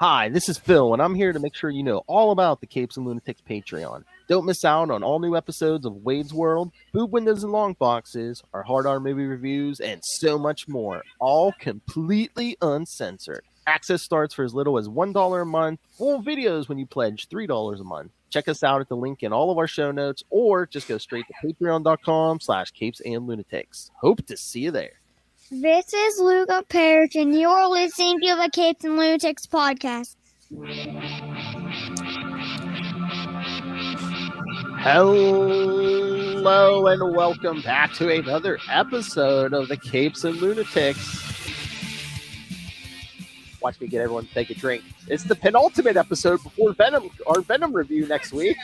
Hi, this is Phil, and I'm here to make sure you know all about the Capes and Lunatics Patreon. Don't miss out on all new episodes of Wade's World, Boob Windows and Long Boxes, our Hard R movie reviews, and so much more, all completely uncensored. Access starts for as little as $1 a month, full videos when you pledge $3 a month. Check us out at the link in all of our show notes, or just go straight to patreon.com/capesandlunatics. Hope to see you there. This is Luca Parrish, and you're listening to the Capes and Lunatics podcast. Hello, and welcome back to another episode of the Capes and Lunatics. Watch me get everyone to take a drink. It's the penultimate episode before our Venom review next week.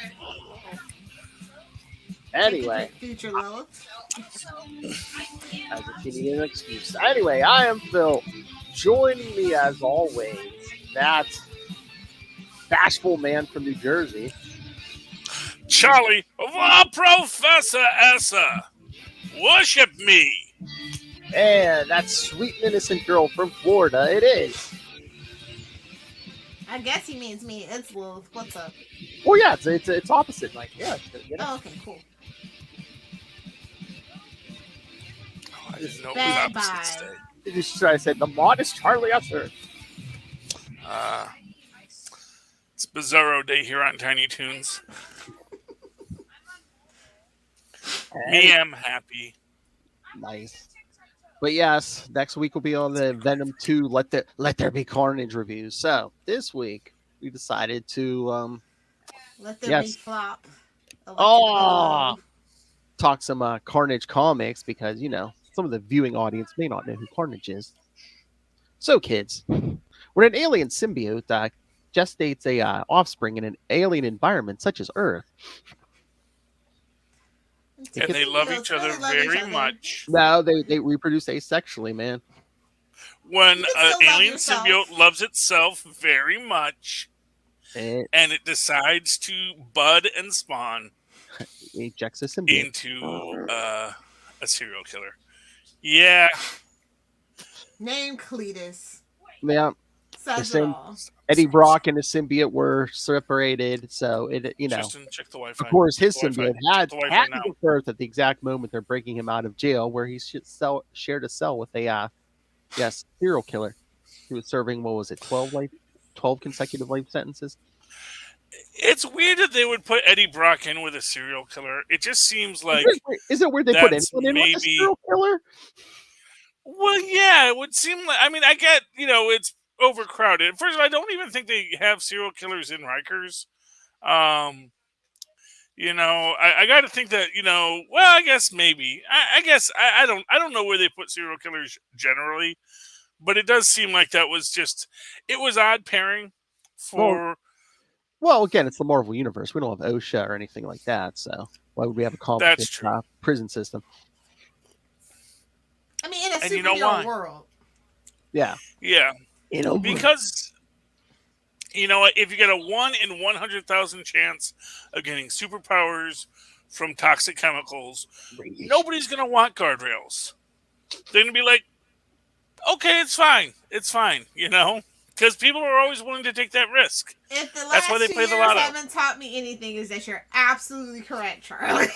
Anyway. Future Lola. As if you need an excuse. Anyway, I am Phil. Joining me as always, that bashful man from New Jersey, Charlie, Professor Essa. Worship me. And that sweet and innocent girl from Florida, it is. I guess he means me. It's Lilith. What's up? Well, yeah, it's opposite. Like, yeah. You know? Oh, okay, cool. I didn't know it Bad was bye. opposite today. You just try to say the modest Charlie Usher. It's Bizarro Day here on Tiny Toons. Me am happy. Nice. But yes, next week will be on the Venom 2 Let There Be Carnage reviews. So this week we decided to Let there be yes. flop. Talk some Carnage comics because, you know, some of the viewing audience may not know who Carnage is. So kids, when an alien symbiote gestates a offspring in an alien environment such as Earth, And they love each other very much. no, they reproduce asexually, man. When You an can still love alien yourself. symbiote loves itself very much, and it decides to bud and spawn Ejects a symbiote. into a serial killer. Yeah. Name Cletus. Yeah. Says The it same- all. Eddie Brock and his symbiote were separated, so it, you know, Justin, check the Wi-Fi. of course, his Check the symbiote Wi-Fi. had Check the Wi-Fi to now. give birth at the exact moment they're breaking him out of jail, where he shared a cell with a serial killer who was serving, what was it, 12 consecutive life sentences. It's weird that they would put Eddie Brock in with a serial killer. It just seems like, Is it weird they put that's anyone in with a maybe- serial killer? well, yeah, it would seem like. I mean, I get, it's overcrowded. First of all, I don't even think they have serial killers in Rikers. I got to think that, well, I guess maybe. I guess I don't know where they put serial killers generally, but it does seem like that was it was odd pairing for. Well, again, it's the Marvel Universe. We don't have OSHA or anything like that, so why would we have a complicated That's true. prison system? I mean, in a And you know why? superhero world. Yeah. Yeah. Because, if you get a 1 in 100,000 chance of getting superpowers from toxic chemicals, nobody's going to want guardrails. They're going to be like, okay, it's fine. It's fine, because people are always willing to take that risk. If the That's last why they 2 play the years lotto. haven't taught me anything, is that you're absolutely correct, Charlie.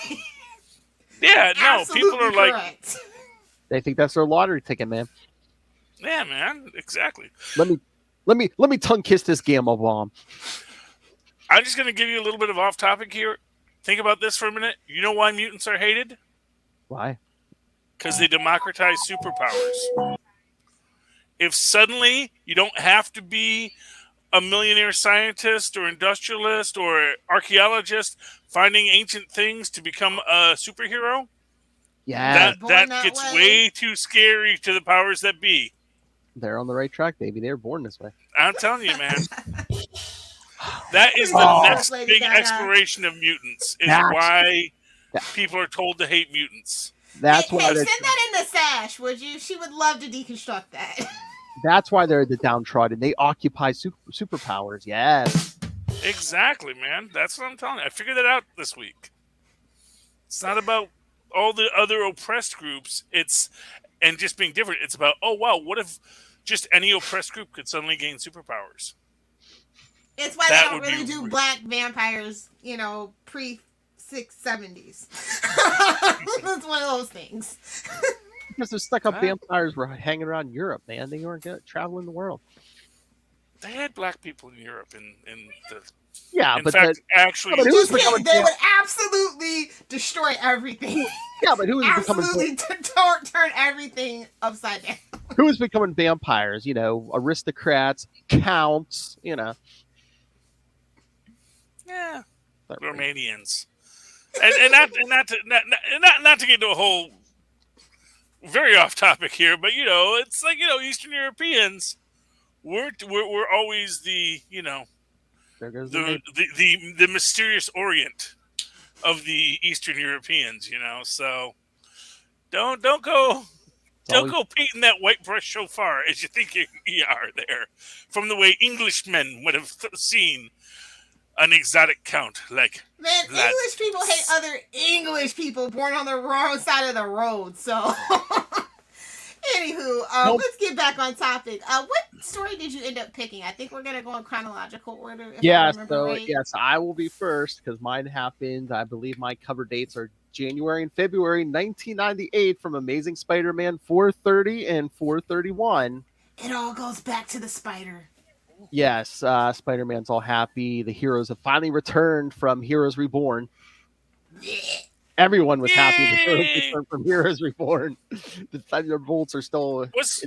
Yeah, no, Absolutely people are like, correct. They think that's their lottery ticket, man. yeah, man, exactly. Let me tongue kiss this gamma bomb. I'm just going to give you a little bit of off topic here. Think about this for a minute. You know why mutants are hated? Why? Because they democratize superpowers. If suddenly you don't have to be a millionaire scientist or industrialist or archaeologist finding ancient things to become a superhero, Yeah, Born that that gets way. way too scary to the powers that be. they're on the right track, baby. They were born this way. I'm telling you, man. That is the Oh. next Lady big Gaga. exploration of mutants. Is That's- why Yeah. people are told to hate mutants. That's Hey, why send they're that in the sash, would you? She would love to deconstruct that. that's why they're the downtrodden. They occupy superpowers. Yes. Exactly, man. That's what I'm telling you. I figured that out this week. It's not about all the other oppressed groups. And just being different. It's about, oh, wow, what if just any oppressed group could suddenly gain superpowers? It's why they That don't would really be do black vampires, pre 670s. That's one of those things. Because the stuck-up Ah. vampires were hanging around Europe, man. They weren't traveling the world. They had black people in Europe in the. Yeah, In but fact, actually, but You who's just becoming can't. They would absolutely destroy everything. yeah, but who is becoming Absolutely turn everything upside down. who is becoming vampires? Aristocrats, counts. yeah, That- Romanians, and not to get into a whole very off topic here, but it's like Eastern Europeans. We're always the There goes the name. the mysterious Orient of the Eastern Europeans. So don't go. Don't go painting that white brush so far as you think you are there. From the way Englishmen would have seen an exotic count like Man, Vlad. English people hate other English people born on the wrong side of the road. So, anywho, let's get back on topic. What story did you end up picking? I think we're gonna go in chronological order. If I remember right. Yes, I will be first because mine happened. I believe my cover dates are January and February 1998 from Amazing Spider-Man 430 and 431. It all goes back to the spider. Yes, Spider-Man's all happy. The heroes have finally returned from Heroes Reborn. Yeah. Everyone was happy the heroes returned from Heroes Reborn. The Thunderbolts are still. Wait a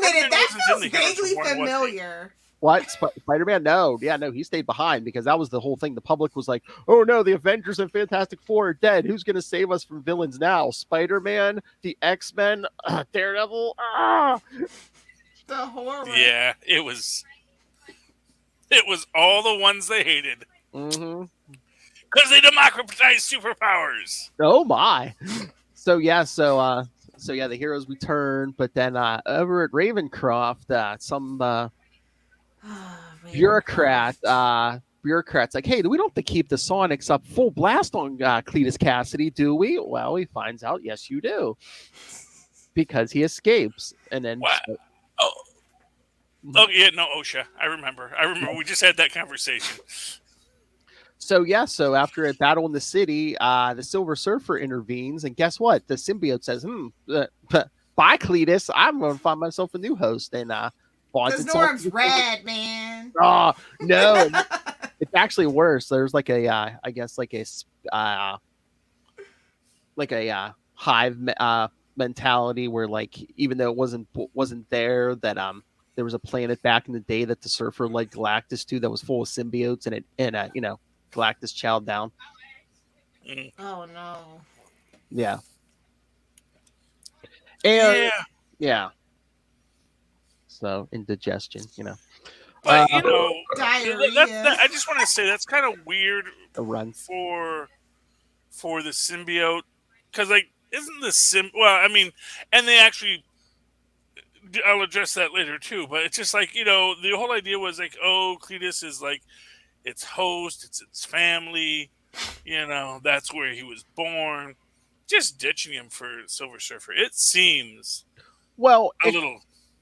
minute, that feels vaguely familiar. What? Spider-Man? No. Yeah, no, he stayed behind because that was the whole thing. The public was like, oh no, the Avengers and Fantastic Four are dead. Who's going to save us from villains now? Spider-Man, the X-Men, Daredevil. The horror. Yeah, it was all the ones they hated. Mm-hmm. Because they democratized superpowers. Oh my. So the heroes return, but then over at Ravencroft, some bureaucrat's like, hey, we don't have to keep the Sonics up full blast on Cletus Cassidy, do we? Well, he finds out, yes, you do. Because he escapes. And then Oh yeah, no, OSHA. I remember. We just had that conversation. So after a battle in the city, the Silver Surfer intervenes, and guess what? The symbiote says, bye, Cletus. I'm going to find myself a new host. And because Norm's rad, man. Oh, no. It's actually worse. There's like a hive mentality where, like, even though it wasn't there, that there was a planet back in the day that the Surfer led Galactus to that was full of symbiotes, and Galactus chowed down. Oh no. Yeah. And yeah. So indigestion, But diarrhea. I just want to say that's kind of weird. A run for the symbiote, because isn't the well, I mean, and they actually, I'll address that later too. But it's just like the whole idea was like, oh, Cletus is like its host, it's its family, that's where he was born. Just ditching him for Silver Surfer, it seems a little.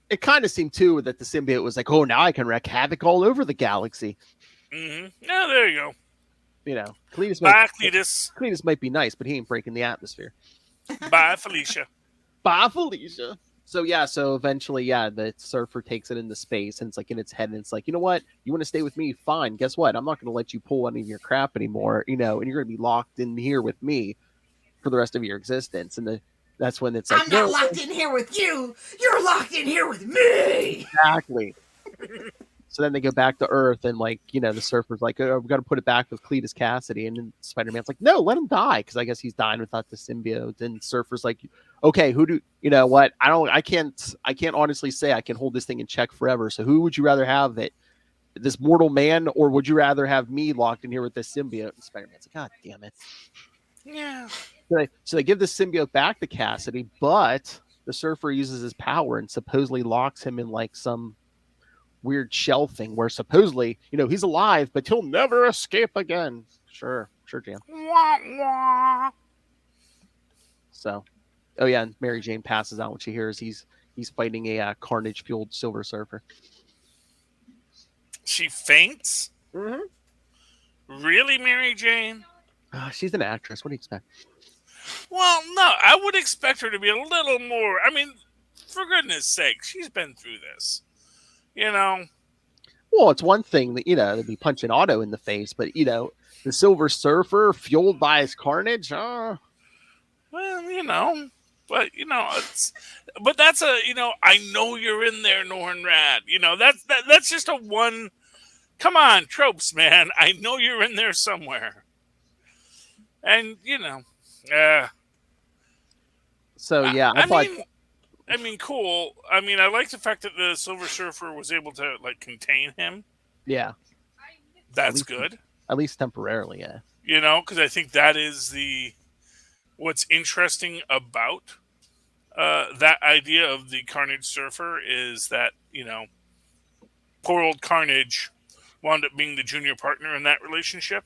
It kind of seemed too that the symbiote was like, oh, now I can wreak havoc all over the galaxy. Mm-hmm. Yeah, there you go. Cletus might be nice, but he ain't breaking the atmosphere. Bye, Felicia. Bye, Felicia. So eventually, the Surfer takes it into space, and it's like in its head, and it's like, you know what? You want to stay with me? Fine. Guess what? I'm not going to let you pull any of your crap anymore, and you're going to be locked in here with me for the rest of your existence. And that's when it's like, I'm not locked in here with you. You're locked in here with me. Exactly. So then they go back to Earth, and the Surfer's like, oh, we got to put it back with Cletus Cassidy, and then Spider-Man's like, no, let him die, because I guess he's dying without the symbiote. And Surfer's like, okay, you know what? I can't honestly say I can hold this thing in check forever. So who would you rather have, this mortal man, or would you rather have me locked in here with this symbiote? And Spider-Man's like, God damn it. Yeah. So they give the symbiote back to Cassidy, but the Surfer uses his power and supposedly locks him in like some weird shell thing where supposedly, he's alive, but he'll never escape again. Sure, Jam. So, oh yeah, and Mary Jane passes out when she hears he's fighting a Carnage-fueled Silver Surfer. She faints? Mm-hmm. Really, Mary Jane? She's an actress. What do you expect? Well, no, I would expect her to be a little more. I mean, for goodness sake, she's been through this. You know? Well, it's one thing that, to be punching Otto in the face, but, the Silver Surfer fueled by his carnage, Well, but but that's I know you're in there, Nornrad. That's just a one. Come on, tropes, man. I know you're in there somewhere, and So, yeah, I mean, cool. I mean, I like the fact that the Silver Surfer was able to contain him. Yeah, That's good. At least temporarily, yeah. Because I think that is what's interesting about that idea of the Carnage Surfer is that poor old Carnage wound up being the junior partner in that relationship.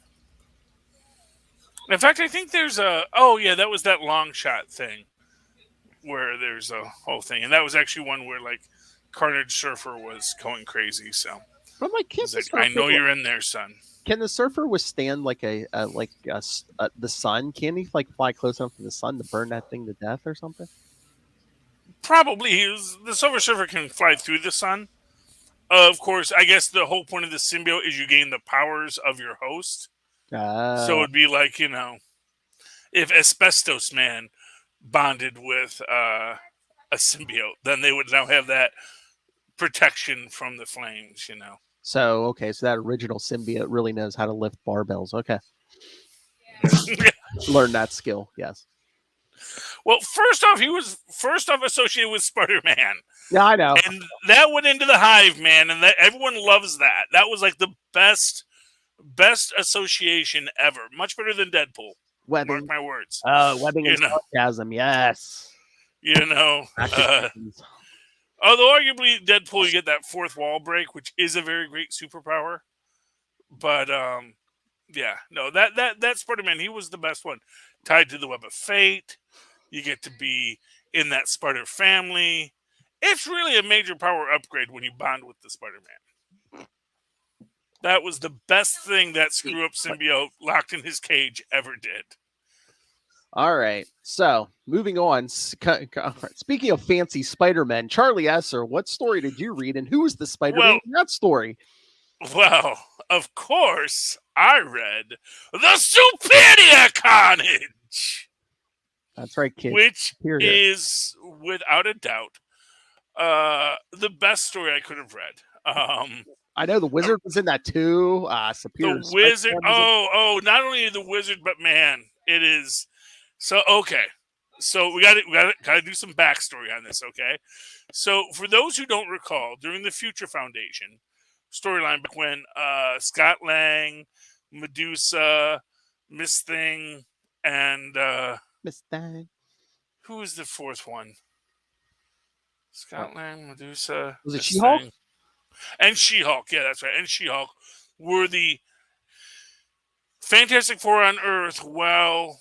In fact, I think there's that was that long shot thing where there's a whole thing, and that was actually one where Carnage Surfer was going crazy. So, but I know you're in there, son. Can the Surfer withstand the sun? Can he fly close enough to the sun to burn that thing to death or something? Probably. The Silver Surfer can fly through the sun. Of course, I guess the whole point of the symbiote is you gain the powers of your host. So it'd be like, if Asbestos Man bonded with a symbiote, then they would now have that protection from the flames, So that original symbiote really knows how to lift barbells. Okay. Learn that skill, yes. Well, he was associated with Spider-Man. Yeah, I know. And that went into the Hive, man, and everyone loves that. That was the best association ever. Much better than Deadpool. Webbing. Mark my words. Webbing and sarcasm, yes. Although arguably Deadpool, you get that fourth wall break, which is a very great superpower. But that Spider-Man, he was the best one. Tied to the Web of Fate. You get to be in that Spider family. It's really a major power upgrade when you bond with the Spider-Man. That was the best thing that screw-up symbiote locked in his cage ever did. All right. So, moving on. Speaking of fancy Spider-Man, Charlie Esser, what story did you read, and who was the Spider-Man in that story? Well, of course, I read The Superior Carnage. That's right, kids. Which is, without a doubt, the best story I could have read. I know the Wizard was in that too. Superior. The Wizard. Not only the Wizard, but man, it is. So okay, so we got to do some backstory on this. Okay, so for those who don't recall, during the Future Foundation storyline, back when Scott Lang, Medusa, Miss Thing, and Miss Thing. Who was the fourth one? Scott Lang, Medusa. Was it She-Hulk? And She-Hulk, yeah, that's right. And She-Hulk were the Fantastic Four on Earth, while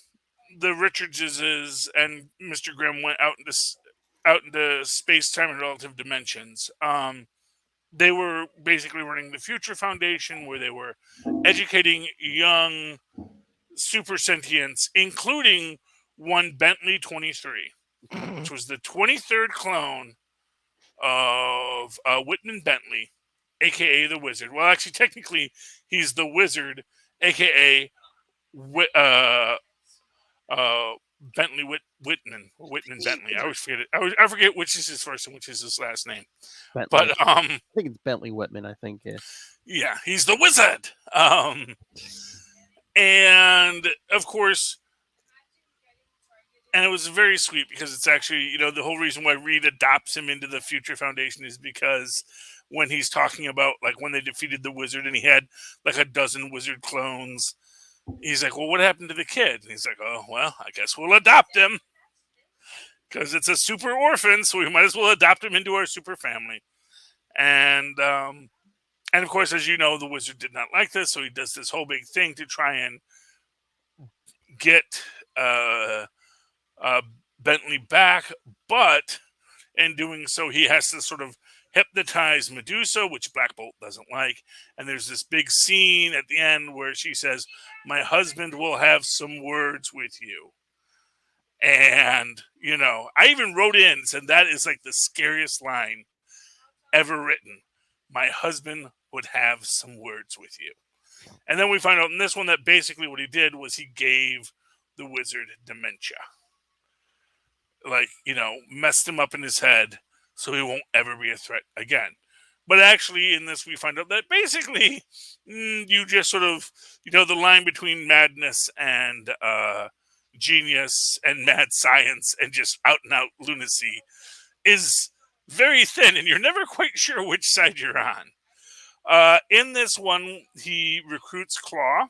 the Richardses and Mr. Grimm went out into space, time, and relative dimensions. They were basically running the Future Foundation, where they were educating young super sentients, including one Bentley 23, which was the 23rd clone of Whitman Bentley, a.k.a. the Wizard. Well, actually, technically, he's the Wizard, a.k.a. Bentley Whitman Bentley. I always forget it. I forget which is his first and which is his last name. Bentley. But I think it's Bentley Whitman. I think. Yeah, he's the Wizard. And of course, and it was very sweet because it's actually, the whole reason why Reed adopts him into the Future Foundation is because when he's talking about when they defeated the Wizard and he had a dozen Wizard clones, he's like, well, what happened to the kid? And he's like, oh, well, I guess we'll adopt him because it's a super orphan, so we might as well adopt him into our super family. And of course, as you know, the Wizard did not like this, so he does this whole big thing to try and get Bentley back, but In doing so, he has to sort of hypnotize Medusa, which Black Bolt doesn't like. And there's this big scene at the end where she says, "My husband will have some words with you." And, I even wrote in and said that is like the scariest line ever written. My husband would have some words with you. And then we find out in this one that basically what he did was he gave the wizard dementia. Like, messed him up in his head so he won't ever be a threat again. But actually, in this, we find out that basically you just sort of, the line between madness and genius and mad science and just out and out lunacy is very thin, and you're never quite sure which side you're on. In this one, he recruits Claw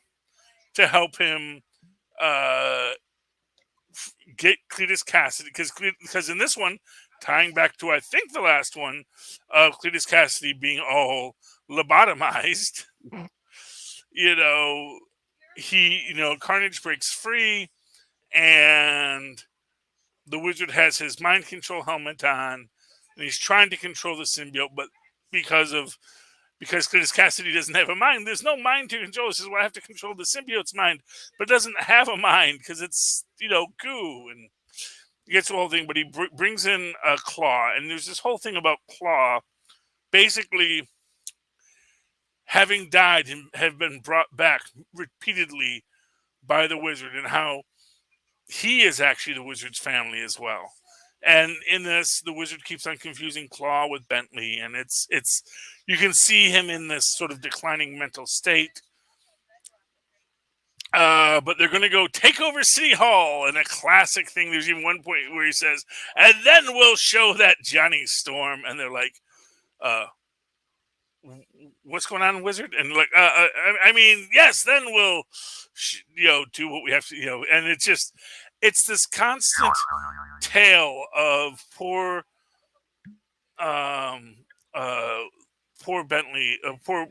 to help him get Cletus Cassidy, because in this one, tying back to I think the last one of Cletus Cassidy being all lobotomized, Carnage breaks free, and the wizard has his mind control helmet on, and he's trying to control the symbiote, but because Cletus Cassidy doesn't have a mind, there's no mind to control. This is why I have to control the symbiote's mind, but it doesn't have a mind because it's, goo, and he gets the whole thing, but he brings in a Claw, and there's this whole thing about Claw basically having died and have been brought back repeatedly by the wizard, and how he is actually the wizard's family as well. And in this, the wizard keeps on confusing Claw with Bentley, and it's you can see him in this sort of declining mental state. But they're going to go take over City Hall, and a classic thing. There's even one point where he says, "And then we'll show that Johnny Storm," and they're like, "What's going on, wizard?" And like, yes, then we'll, do what we have to, and it's this constant tale of poor Bentley, poor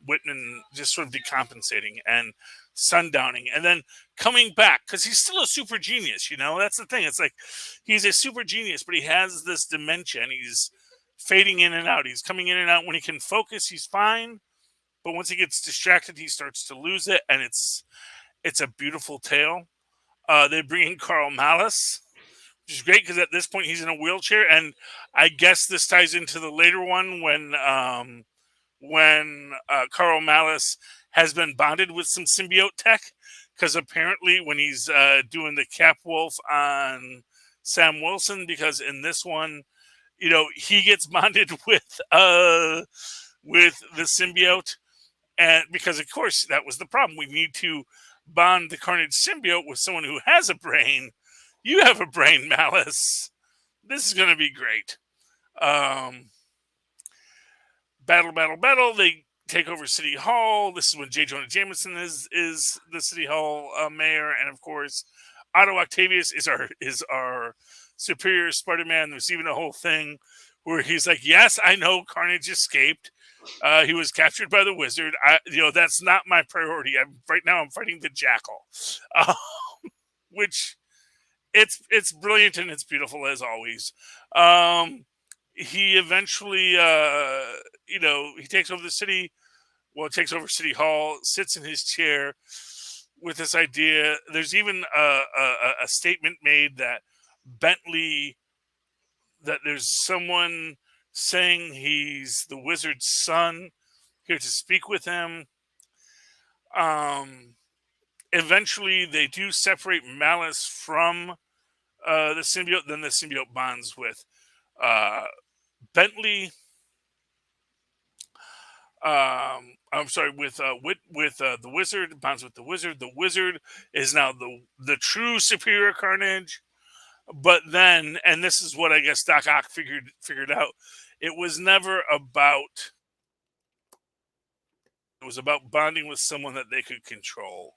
Whitman just sort of decompensating and sundowning, and then coming back because he's still a super genius. That's the thing. It's like he's a super genius, but he has this dementia, and he's fading in and out. He's coming in and out. When he can focus, he's fine, but once he gets distracted, he starts to lose it, and it's a beautiful tale. They bring in Carl Malice, which is great because at this point he's in a wheelchair, and I guess this ties into the later one when Carl Malice has been bonded with some symbiote tech, because apparently when he's doing the Cap Wolf on Sam Wilson, because in this one, he gets bonded with the symbiote, and because of course that was the problem. We need to bond the Carnage symbiote with someone who has a brain. You have a brain, Malice. This is going to be great. Battle. They take over City Hall. This is when J. Jonah Jameson is the City Hall mayor, and of course, Otto Octavius is our superior Spider-Man. There's even a whole thing where he's like, "Yes, I know Carnage escaped. He was captured by the wizard. That's not my priority. Right now I'm fighting the Jackal," which it's brilliant and it's beautiful as always. He eventually, he takes over the city. Well, takes over City Hall, sits in his chair with this idea. There's even a statement made that there's someone saying he's the wizard's son here to speak with him. Eventually, they do separate Malice from the symbiote. Then the symbiote bonds with Bentley. With the wizard, bonds with the wizard. The wizard is now the true superior Carnage. But then, and this is what I guess Doc Ock figured out, it was never about. It was about bonding with someone that they could control,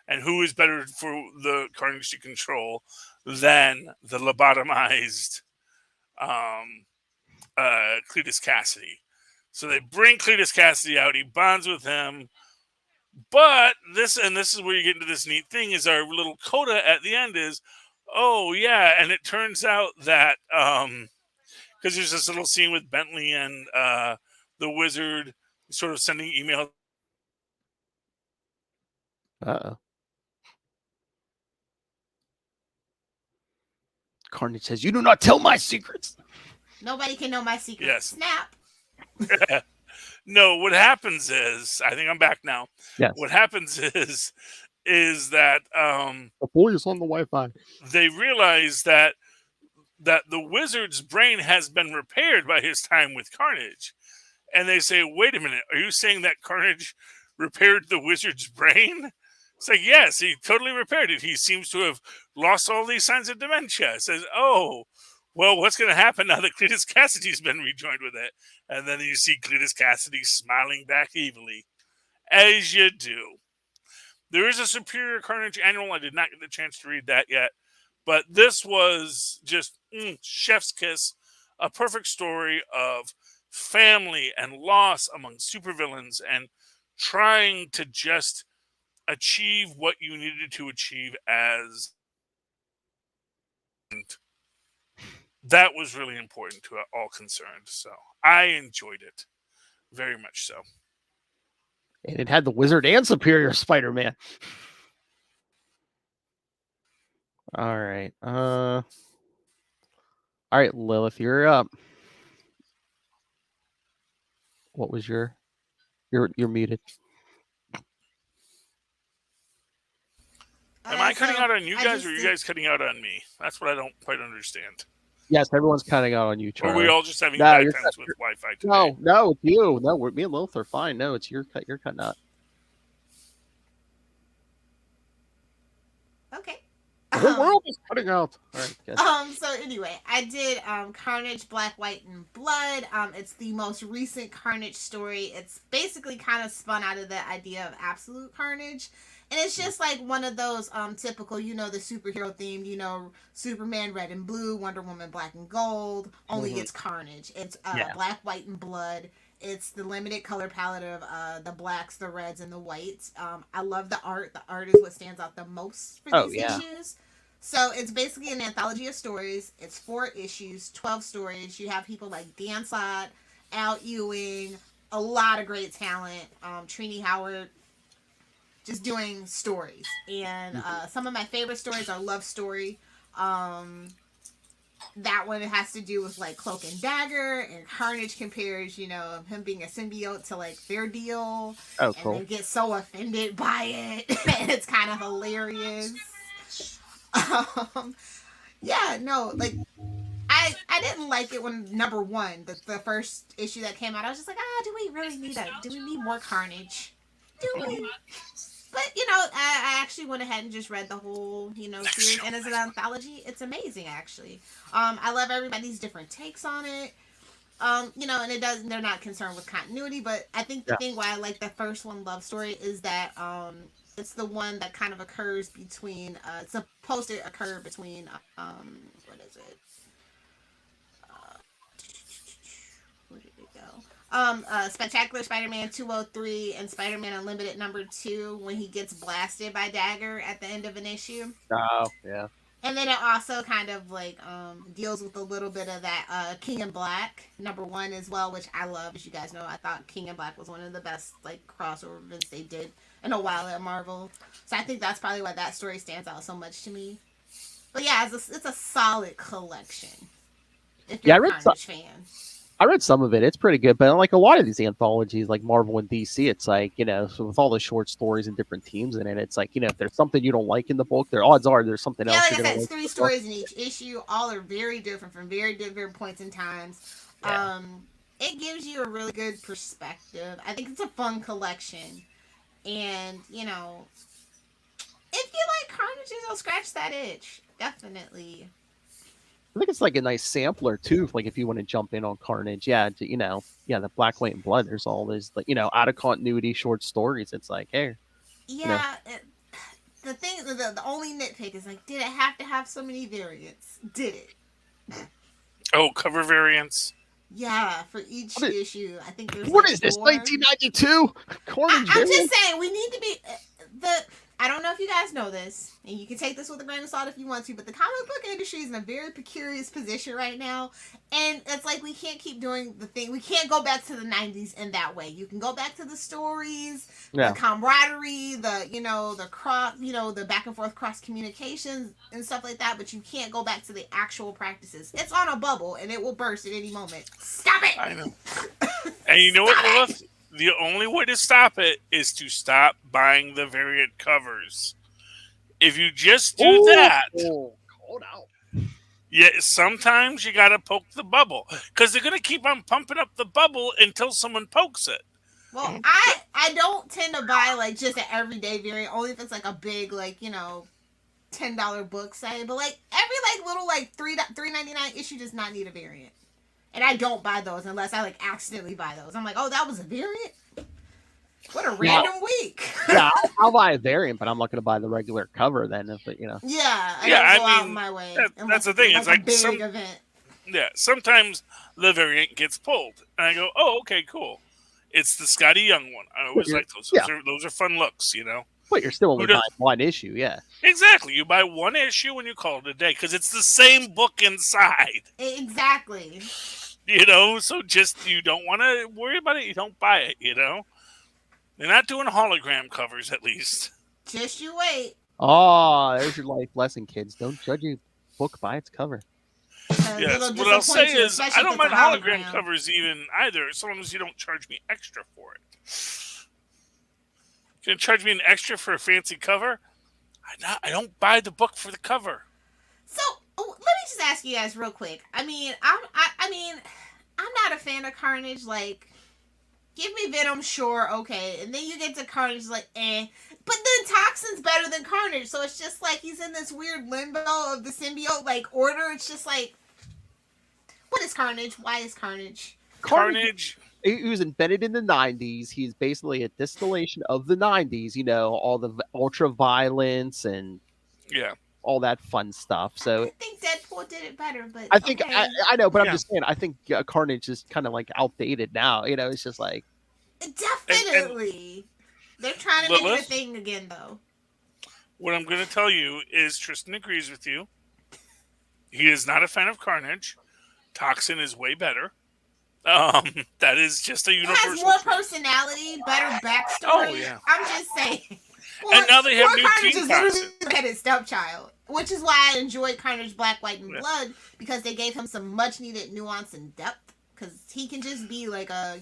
and who is better for the Carnage to control than the lobotomized Cletus Cassidy. So they bring Cletus Cassidy out. He bonds with him. But this is where you get into this neat thing, is our little coda at the end is, oh yeah, and it turns out that because there's this little scene with Bentley and the Wizard sort of sending emails. Uh-oh. Carnage says, "You do not tell my secrets." Nobody can know my secrets. Yes. Snap. No, what happens is, I think I'm back now. Yes. What happens is that the boy is on the Wi-Fi. They realize that the Wizard's brain has been repaired by his time with Carnage. And they say, wait a minute, are you saying that Carnage repaired the Wizard's brain? It's like, yes, he totally repaired it. He seems to have lost all these signs of dementia. It says, oh, well, what's going to happen now that Cletus Cassidy's been rejoined with it? And then you see Cletus Cassidy smiling back evilly, as you do. There is a Superior Carnage annual. I did not get the chance to read that yet. But this was just chef's kiss, a perfect story of family and loss among supervillains and trying to just achieve what you needed to achieve as. And that was really important to all concerned. So I enjoyed it very much so. And it had the Wizard and Superior Spider-Man. All right. All right, Lilith, you're up. What was you're muted. Am I cutting out on you guys, or are you guys cutting out on me? That's what I don't quite understand. Yes, everyone's cutting out on you, Charlie. Or are we all just having bad times with Wi-Fi today? No, it's you. No, me and Lilith are fine. No, it's your cut. You're cutting out. Okay. The whole world is cutting out. All right. So anyway, I did Carnage, Black, White, and Blood. It's the most recent Carnage story. It's basically kind of spun out of the idea of absolute Carnage. And it's just like one of those typical, the superhero themed, Superman red and blue, Wonder Woman black and gold, only it's Carnage. It's Black, White, and Blood. It's the limited color palette of the blacks, the reds, and the whites. I love the art. The art is what stands out the most for these issues. So it's basically an anthology of stories. It's 4 issues, 12 stories. You have people like Dan Slott, Al Ewing, a lot of great talent. Trini Howard, just doing stories. And some of my favorite stories are Love Story. That one has to do with like Cloak and Dagger, and Carnage compares, him being a symbiote to like their deal. Oh, cool. And they get so offended by it. And it's kind of hilarious. I didn't like it when number 1, the first issue that came out. I was just like, do we really need that? Do we need more Carnage? Do we? But I actually went ahead and just read the whole series, and as an anthology, it's amazing actually. I love everybody's different takes on it. And they're not concerned with continuity, but I think the thing why I like the first one, Love Story, is that it's the one that kind of occurs between it's supposed to occur between what is it? Where did it go? Spectacular Spider-Man 203 and Spider-Man Unlimited number 2, when he gets blasted by Dagger at the end of an issue. Oh, yeah. And then it also kind of like deals with a little bit of that King in Black number 1 as well, which I love. As you guys know, I thought King in Black was one of the best like crossover events they did in a while at Marvel. So I think that's probably why that story stands out so much to me. But yeah, it's a solid collection. If you're a Carnage fan. I read some of it. It's pretty good, but like a lot of these anthologies, like Marvel and DC, it's like, so with all the short stories and different teams in it, it's like, if there's something you don't like in the book, there odds are there's something else. Yeah, like I said, it's 3 stories in each issue. All are very different from very different points in times. Yeah. It gives you a really good perspective. I think it's a fun collection. And, if you like Carnage, you'll scratch that itch. Definitely. I think it's like a nice sampler too. Like if you want to jump in on Carnage, the Black, White, and Blood. There's all these, out of continuity short stories. It's like, hey, the thing, the only nitpick is like, did it have to have so many variants? Did it? Oh, cover variants. Yeah, for each issue, I think there's. What is this? 1992 Carnage. I'm just saying we need to be I don't know if you guys know this, and you can take this with a grain of salt if you want to, but the comic book industry is in a very precarious position right now, and it's like we can't keep doing the thing. We can't go back to the 90s in that way. You can go back to the stories, the camaraderie, the back and forth cross communications and stuff like that, but you can't go back to the actual practices. It's on a bubble, and it will burst at any moment. Stop it! I know. And you know what, Lilith? The only way to stop it is to stop buying the variant covers. If you just do that, hold out. Yeah, sometimes you gotta poke the bubble because they're gonna keep on pumping up the bubble until someone pokes it. Well, I don't tend to buy like just an everyday variant, only if it's like a big $10 book, say. But like every little $3.99 issue does not need a variant. And I don't buy those unless I accidentally buy those. I'm like, oh, that was a variant? What a random week. Yeah, I'll buy a variant, but I'm not going to buy the regular cover then. Yeah, I gotta go out my way. That's the thing. It's like a big event. Yeah, sometimes the variant gets pulled. And I go, oh, okay, cool. It's the Scotty Young one. I always like those. Those are fun looks, But you're still only buying one issue, yeah. Exactly. You buy one issue and you call it a day because it's the same book inside. Exactly. So just you don't want to worry about it. You don't buy it, They're not doing hologram covers, at least. Just you wait. Oh, there's your life lesson, kids. Don't judge a book by its cover. Yes, what I'll say is I don't mind hologram covers either, as long as you don't charge me extra for it. You're going to charge me an extra for a fancy cover? I don't buy the book for the cover. So, let me just ask you guys real quick. I mean, I'm not a fan of Carnage. Like, give me Venom, sure, okay. And then you get to Carnage, like, eh. But then Toxin's better than Carnage. So it's just like he's in this weird limbo of the symbiote, order. It's just like, what is Carnage? Why is Carnage? Carnage. He was invented in the 90s. He's basically a distillation of the 90s, all the ultra violence and all that fun stuff. So I think Deadpool did it better, but I think I know, but I'm just saying I think Carnage is kind of outdated now. It's just like definitely they're trying to make it a thing again, though. What I'm going to tell you is Tristan agrees with you. He is not a fan of Carnage. Toxin is way better. That is just a universal. It has more personality, better backstory. Oh yeah, I'm just saying. And now they have new Carnage Teen Toxin. His stepchild, which is why I enjoyed Carnage Black, White, and Blood, because they gave him some much needed nuance and depth. Because he can just be like a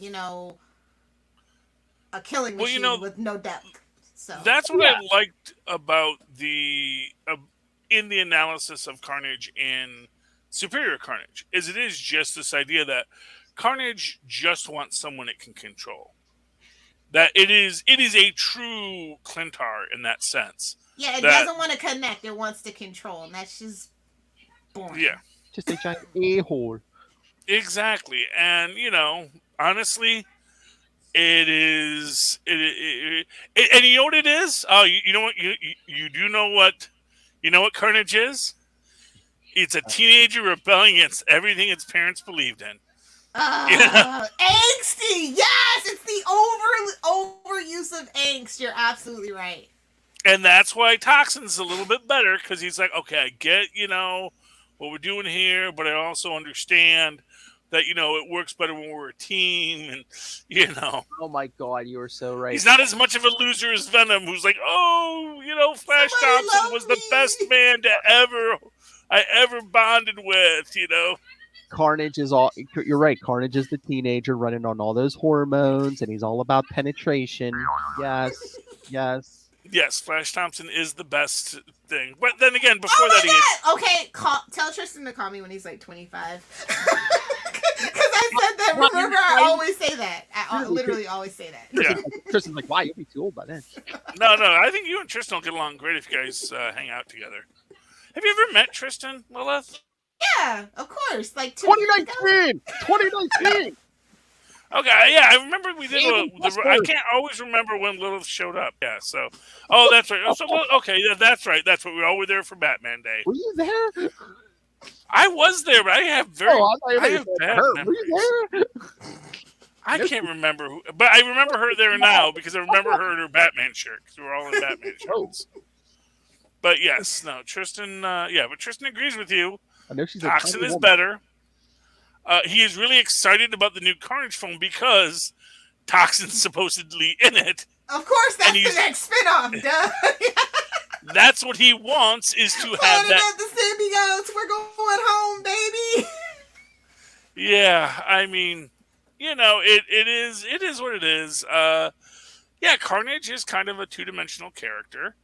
killing machine with no depth. So that's what I liked about in the analysis of Carnage in Superior Carnage, is it is just this idea that Carnage just wants someone it can control. That it is a true Clintar in that sense. Yeah, it doesn't want to connect. It wants to control, and that's just boring. Yeah. Just a giant a-hole. Exactly. And, honestly, it is... and you know what it is? Oh, you know what? You do know what... You know what Carnage is? It's a teenager rebelling against everything its parents believed in. Angsty, yes, it's the overuse of angst. You're absolutely right, and that's why Toxin's a little bit better, because he's like, okay, I get what we're doing here, but I also understand that it works better when we're a team, and Oh my God, you are so right. He's not as much of a loser as Venom, who's like, Flash Thompson was the best man I ever bonded with, Carnage is you're right. Carnage is the teenager running on all those hormones, and he's all about penetration. Yes. Flash Thompson is the best thing. But then again, before that, okay, tell Tristan to call me when he's 25. Because I said that. Remember, I always say that. I literally always say that. Yeah. Tristan's like, "Wow, you'll be too old by then." No. I think you and Tristan will get along great if you guys hang out together. Have you ever met Tristan, Lilith? Yeah, of course. 2019. Okay, yeah, I remember we did. I can't always remember when Lilith showed up. Yeah, so that's right. So okay, yeah, that's right. That's what we all were there for Batman Day. Were you there? I was there, but I have very. I have bad memories. Were you there? I can't remember who, but I remember her there now because I remember her in her Batman shirt because we were all in Batman shirts. But yes, no, Tristan. But Tristan agrees with you. I know she's Toxin is better. He is really excited about the new Carnage film because Toxin's supposedly in it. Of course, that's the next spinoff, duh. That's what he wants is to have that. The symbiotes, we're going home, baby. Yeah, I mean, it is what it is. Carnage is kind of a two-dimensional character,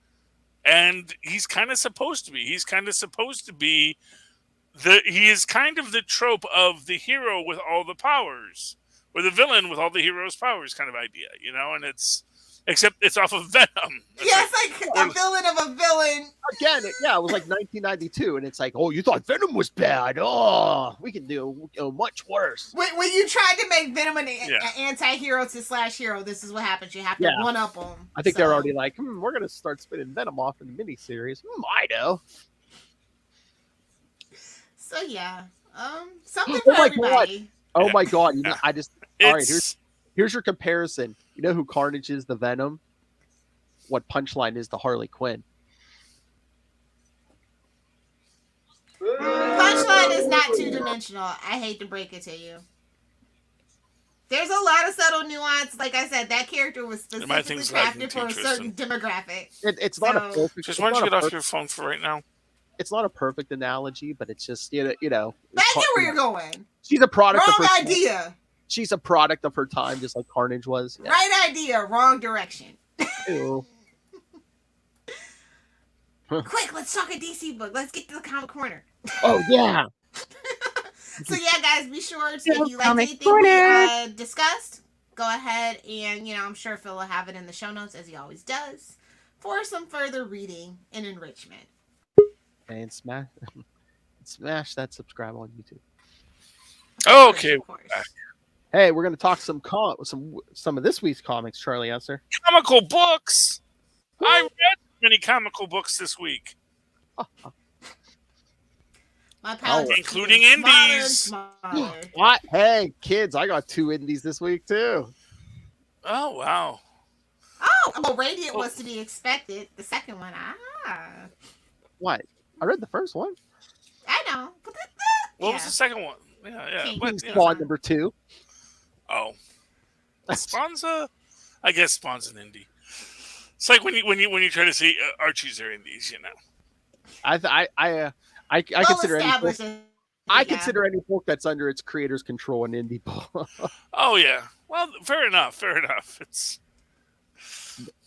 and he's kind of supposed to be. He is kind of the trope of the hero with all the powers, or the villain with all the hero's powers kind of idea, and except it's off of Venom. It's like a villain of a villain. Again, it was like 1992, and it's like, oh, you thought Venom was bad? Oh, we can do much worse. When you tried to make Venom an anti-hero to /hero, this is what happens. You have to one-up them. I think they're already like, we're going to start spinning Venom off in the miniseries. I know. So, yeah. Something for everybody. Oh, my God. All right, here's your comparison. You know who Carnage is, the Venom? What Punchline is the Harley Quinn? Punchline is not two-dimensional. I hate to break it to you. There's a lot of subtle nuance. Like I said, that character was specifically crafted for a certain demographic. It's not a perfect... Just why don't you get off your phone for right now? It's not a perfect analogy, but it's just, I get where you're going. She's a product of her idea. Time. She's a product of her time, just like Carnage was. Yeah. Right idea, wrong direction. Ew. Quick, let's talk a DC book. Let's get to the comic corner. Oh, yeah. So, yeah, guys, be sure to, if you like anything we discussed, go ahead and, I'm sure Phil will have it in the show notes, as he always does, for some further reading and enrichment. And smash that subscribe on YouTube. Okay. Of course. Hey, we're going to talk some of this week's comics, Charlie Esser. Comical books. I read many comical books this week. My pals, including indies. What? Hey, kids, I got 2 indies this week, too. Oh, wow. Oh, well, Radiant was to be expected. The second one, What? I read the first one. I know. What was the second one? Yeah. Spawn number 2. Oh, Spawn's I guess Spawn's an indie. It's like when you try to see Archie's are indies, I consider any book that's under its creator's control an indie book. Oh yeah, well, fair enough. It's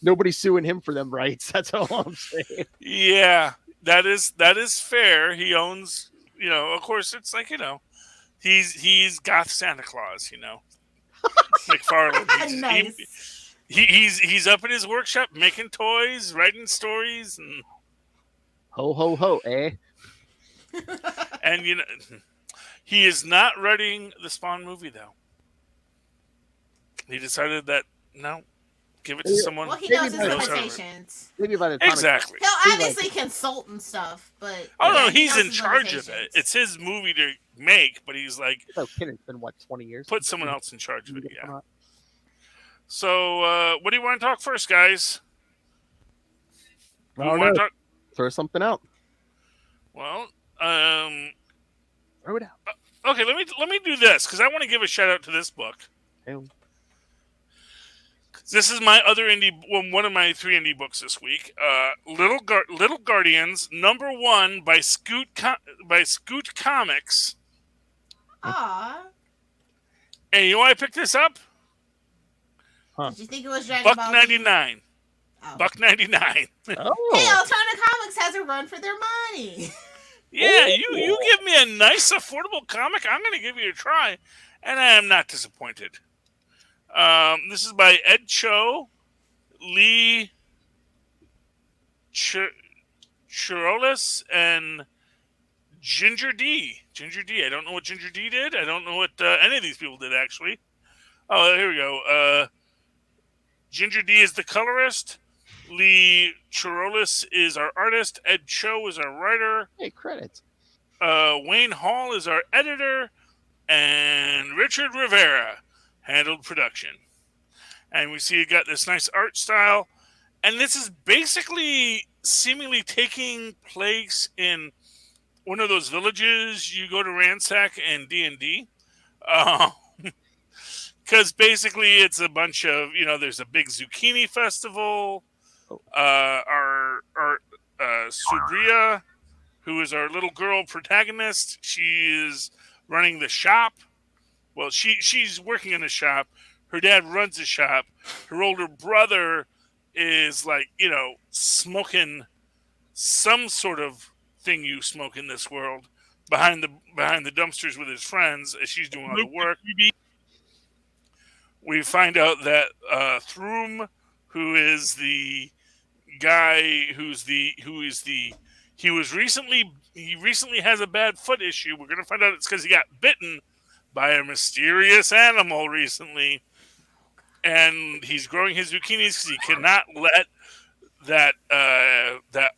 nobody's suing him for them rights. That's all I'm saying. Yeah, that is fair. He owns, of course, it's like he's goth Santa Claus, McFarlane. Nice. He's up in his workshop making toys, writing stories, and ho ho ho, eh? And he is not writing the Spawn movie though. He decided that no, give it to someone. Well, he knows his limitations. Maybe by the time exactly. He'll obviously consult and stuff, but he's in charge of it. It's his movie to make, but he's like, it's been 20 years. Put someone else in charge of it. Yeah. So, what do you want to talk first, guys? Throw something out. Well, throw it out. Okay, let me do this because I want to give a shout out to this book. Ew. This is my other one of my 3 indie books this week. Little Guardians #1 by Scoot Comics. Aww. And you know why I picked this up? Huh. Did you think it was Dragon Ball? $1.99. Oh. $1.99. Oh. Hey, Alternative Comics has a run for their money. Yeah, you give me a nice, affordable comic, I'm going to give you a try, and I am not disappointed. This is by Ed Cho, Lee Chirolis, and Ginger D. I don't know what Ginger D did. I don't know what any of these people did, actually. Oh, here we go. Ginger D is the colorist. Lee Chirolis is our artist. Ed Cho is our writer. Hey, credits. Wayne Hall is our editor. And Richard Rivera handled production. And we see it got this nice art style. And this is basically seemingly taking place in one of those villages you go to ransack in D&D. Because basically it's a bunch of, there's a big zucchini festival. Our Subria, who is our little girl protagonist, she is running the shop. Well, she's working in the shop. Her dad runs the shop. Her older brother is like, smoking some sort of thing you smoke in this world behind the dumpsters with his friends as she's doing all the work. We find out that Thrum, who is the guy he recently has a bad foot issue. We're gonna find out it's because he got bitten by a mysterious animal recently, and he's growing his zucchinis because he cannot let that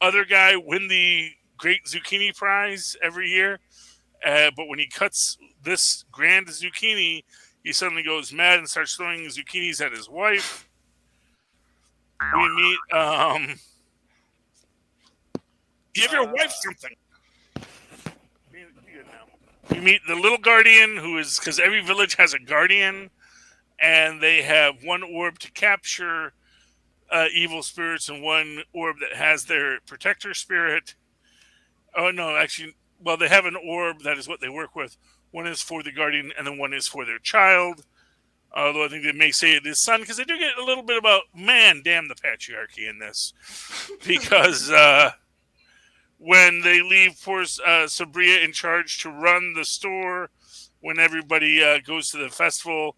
other guy win the Great Zucchini Prize every year. But when he cuts this grand zucchini, he suddenly goes mad and starts throwing zucchinis at his wife. We meet. Give your wife something. We meet the little guardian, who is, because every village has a guardian, and they have one orb to capture evil spirits and one orb that has their protector spirit. Oh no, actually, well, they have an orb that is what they work with. One is for the guardian, and then one is for their child. Although I think they may say it is son, because they do get a little bit about, man, damn the patriarchy in this. Because when they leave poor Sabria in charge to run the store, when everybody goes to the festival,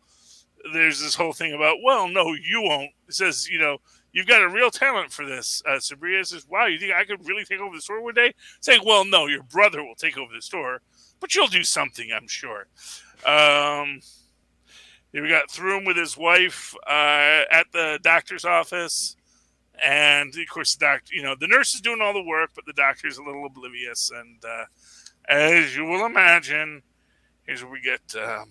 there's this whole thing about, well, no, you won't. It says, you've got a real talent for this. Sabria says, wow, you think I could really take over the store one day? Saying, well, no, your brother will take over the store, but you'll do something, I'm sure. Here we got Thrum with his wife at the doctor's office. And, of course, the doctor, the nurse is doing all the work, but the doctor's a little oblivious. And as you will imagine, here's where we get the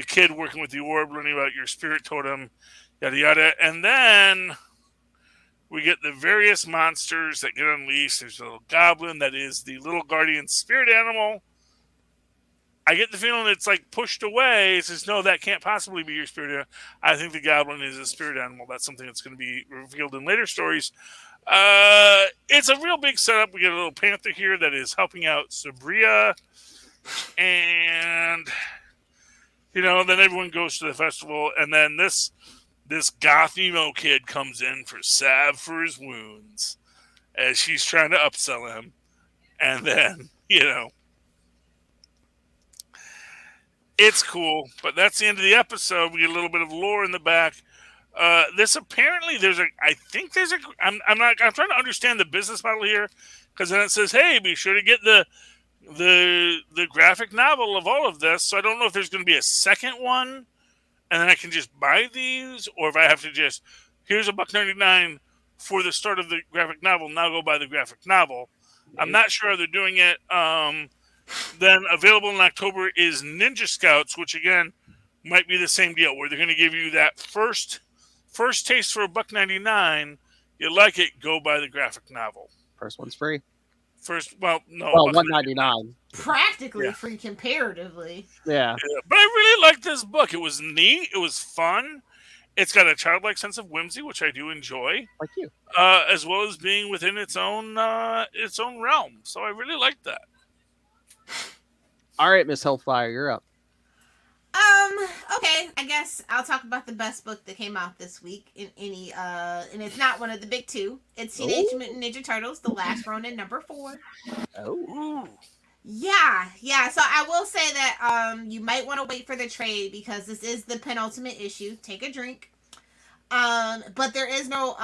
kid working with the orb, learning about your spirit totem, yada, yada. And then we get the various monsters that get unleashed. There's a little goblin that is the little guardian spirit animal. I get the feeling it's like pushed away. It says, no, that can't possibly be your spirit animal. I think the goblin is a spirit animal. That's something that's going to be revealed in later stories. It's a real big setup. We get a little panther here that is helping out Sabria. And, then everyone goes to the festival. And then this goth emo kid comes in for salve for his wounds as she's trying to upsell him. And then, it's cool, but that's the end of the episode. We get a little bit of lore in the back. This apparently I'm trying to understand the business model here, because then it says, hey, be sure to get the graphic novel of all of this. So I don't know if there's going to be a second one, and then I can just buy these, or if I have to just, here's $1.99 for the start of the graphic novel. Now go buy the graphic novel. I'm not sure how they're doing it. Then available in October is Ninja Scouts, which again might be the same deal, where they're going to give you that first taste for $1.99. You like it, go buy the graphic novel. First one's free. $1.99. Practically free comparatively. Yeah. But I really like this book. It was neat. It was fun. It's got a childlike sense of whimsy, which I do enjoy. Like you. As well as being within its own realm. So I really like that. All right, Miss Hellfire, you're up. Okay, I guess I'll talk about the best book that came out this week in any and it's not one of the big two. It's Teenage Mutant Ninja Turtles: The Last Ronin #4. Oh. Yeah. So I will say that you might want to wait for the trade, because this is the penultimate issue. Take a drink. But there is no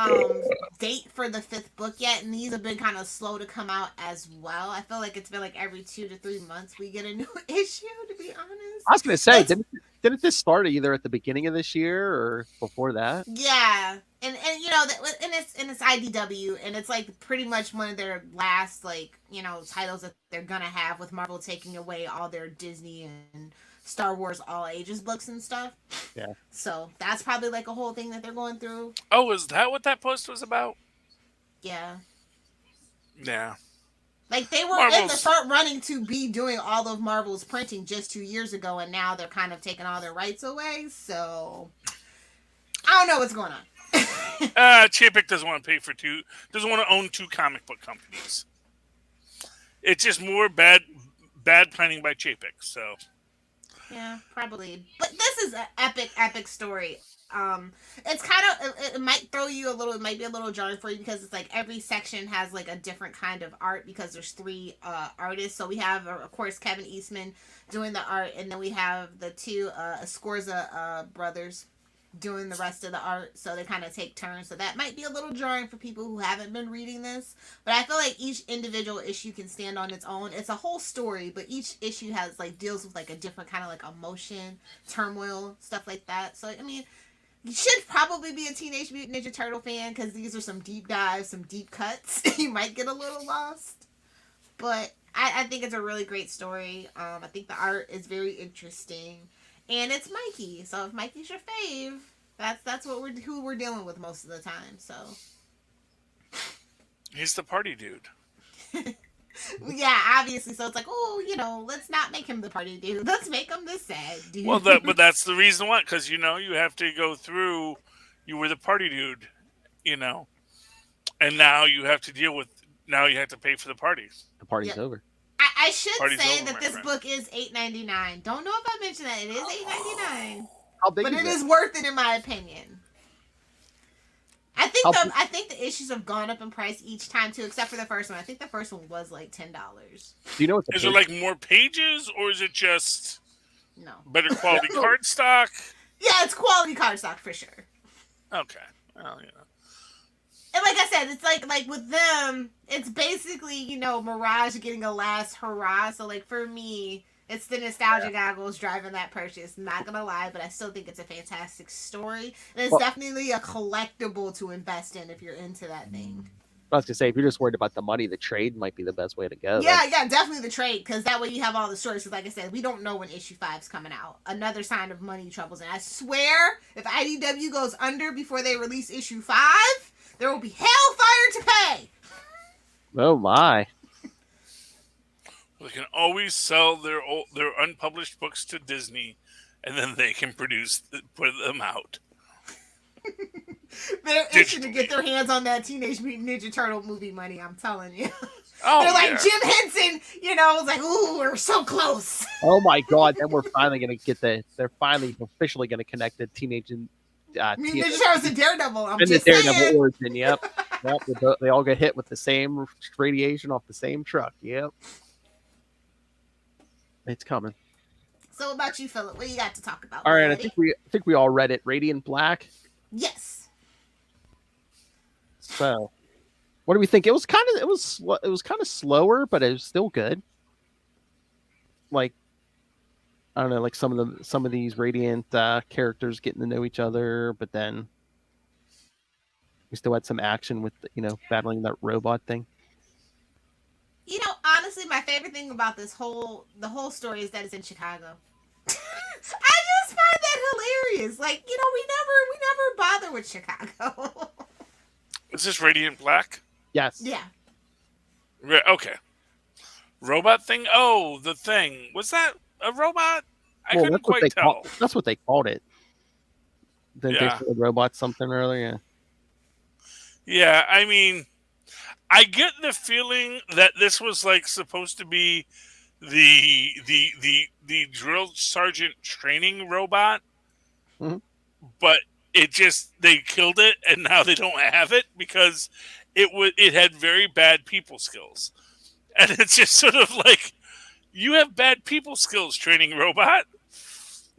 date for the 5th book yet, and these have been kind of slow to come out as well. I feel like it's been like every 2 to 3 months we get a new issue, to be honest. I was gonna say, didn't this start either at the beginning of this year or before that? Yeah, and it's IDW, and it's like pretty much one of their last titles that they're gonna have, with Marvel taking away all their Disney and Star Wars all ages books and stuff. Yeah. So that's probably like a whole thing that they're going through. Oh, is that what that post was about? Yeah. Yeah. Like they were in the Marvel's. front running to be doing all of Marvel's printing just 2 years ago, and now they're kind of taking all their rights away. So I don't know what's going on. Chapek doesn't want to pay for doesn't want to own two comic book companies. It's just more bad planning by Chapek. So Yeah, probably. But this is an epic story. It's kind of it might throw you a little. It might be a little jarring for you because it's like every section has like a different kind of art because there's three artists. So we have of course Kevin Eastman doing the art, and then we have the two Escorza brothers doing the rest of the art, so they kind of take turns. So that might be a little jarring for people who haven't been reading this, but I feel like each individual issue can stand on its own. It's a whole story, but each issue has like deals with like a different kind of like emotion, turmoil, stuff like that. So I mean, you should probably be a Teenage Mutant Ninja Turtle fan because these are some deep dives, some deep cuts. You might get a little lost, but I think it's a really great story. I think the art is very interesting. And it's Mikey, so if Mikey's your fave, that's who we're dealing with most of the time. So he's the party dude. yeah, obviously. So it's like, oh, let's not make him the party dude. Let's make him the sad dude. Well, but that's the reason why, because you have to go through. You were the party dude, and now you have to deal with. Now you have to pay for the parties. The party's over. I should Party's say over, that my this friend. book is $8.99. Don't know if I mentioned that. It is $8.99. How big But is it it? is worth it in my opinion. I think the issues have gone up in price each time too, except for the first one. I think the first one was like $10. Do you know what the Is there like more pages, or is it just No. better quality card stock? Yeah, it's quality cardstock for sure. Okay. Well, And like I said, it's like with them, it's basically, Mirage getting a last hurrah. So like for me, it's the nostalgia goggles driving that purchase. Not gonna lie, but I still think it's a fantastic story. And it's definitely a collectible to invest in if you're into that thing. I was gonna say, if you're just worried about the money, the trade might be the best way to go. Yeah, definitely the trade, because that way you have all the stories. Because like I said, we don't know when issue 5's coming out. Another sign of money troubles. And I swear, if IDW goes under before they release issue 5, there will be hellfire to pay. Oh my! they can always sell their unpublished books to Disney, and then they can put them out. They're itching to get their hands on that Teenage Mutant Ninja Turtle movie money. I'm telling you. Oh, they're like Jim Henson. Was like, ooh, we're so close. Oh my God! Then we're finally gonna get they're finally officially gonna connect the Teenage and Ninja Turtles and Daredevil. I'm and just the saying. Daredevil origin. Yep. They all get hit with the same radiation off the same truck. Yep. It's coming. So, what about you, Philip? What you got to talk about? All right, I think we all read it. Radiant Black. Yes. So, what do we think? It was kind of slower, but it was still good. Like, I don't know, like some of these Radiant characters getting to know each other, but then we still had some action with battling that robot thing. Honestly, my favorite thing about the whole story is that it's in Chicago. I just find that hilarious. Like, we never bother with Chicago. Is this Radiant Black? Yes. Yeah. Okay. Robot thing? Oh, the thing. Was that a robot? I couldn't quite tell. That's what they called it. Then they called robot something earlier. Yeah, I mean, I get the feeling that this was like supposed to be the drill sergeant training robot, but they killed it, and now they don't have it because it had very bad people skills, and it's just sort of like, you have bad people skills, training robot.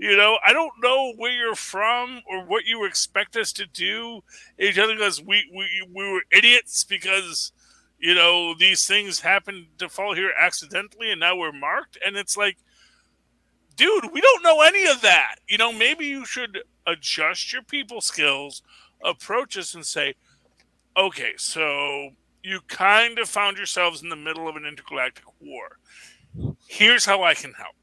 I don't know where you're from or what you expect us to do. You're telling us we were idiots because these things happened to fall here accidentally, and now we're marked. And it's like, dude, we don't know any of that. Maybe you should adjust your people skills, approach us and say, okay, so you kind of found yourselves in the middle of an intergalactic war. Here's how I can help.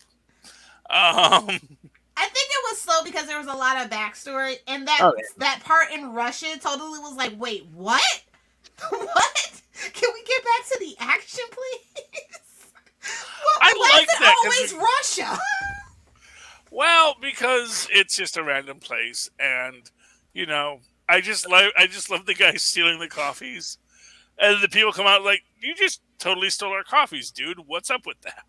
I think it was slow because there was a lot of backstory, and that part in Russia totally was like, wait, what? What? Can we get back to the action, please? Why like is that, it always Russia? Well, because it's just a random place, and I just love the guy stealing the coffees, and the people come out like, "You just totally stole our coffees, dude. What's up with that?"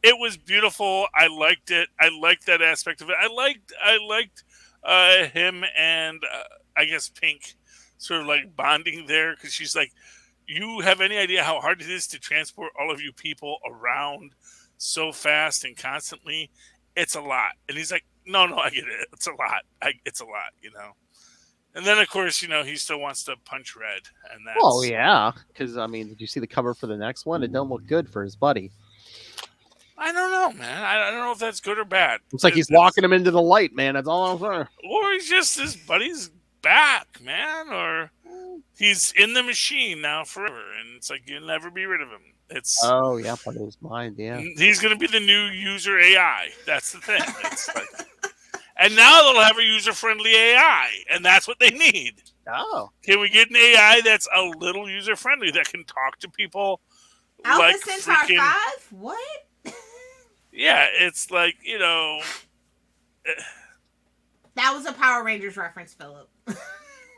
It was beautiful. I liked it. I liked that aspect of it. I liked him and I guess Pink sort of like bonding there because she's like, "You have any idea how hard it is to transport all of you people around so fast and constantly? It's a lot." And he's like, "No, I get it. It's a lot. It's a lot." And then of course, he still wants to punch Red, and that's. Oh yeah, because did you see the cover for the next one? It don't look good for his buddy. I don't know, man. I don't know if that's good or bad. Looks like he's walking him into the light, man. That's all I'm saying. Or he's just his buddy's back, man. Or he's in the machine now forever, and it's like you'll never be rid of him. It's part of his mind. Yeah, he's gonna be the new user AI. That's the thing. It's like, and now they'll have a user-friendly AI, and that's what they need. Oh, can we get an AI that's a little user-friendly that can talk to people? Alpha like Centaur 5? What? Yeah, it's like, That was a Power Rangers reference, Philip.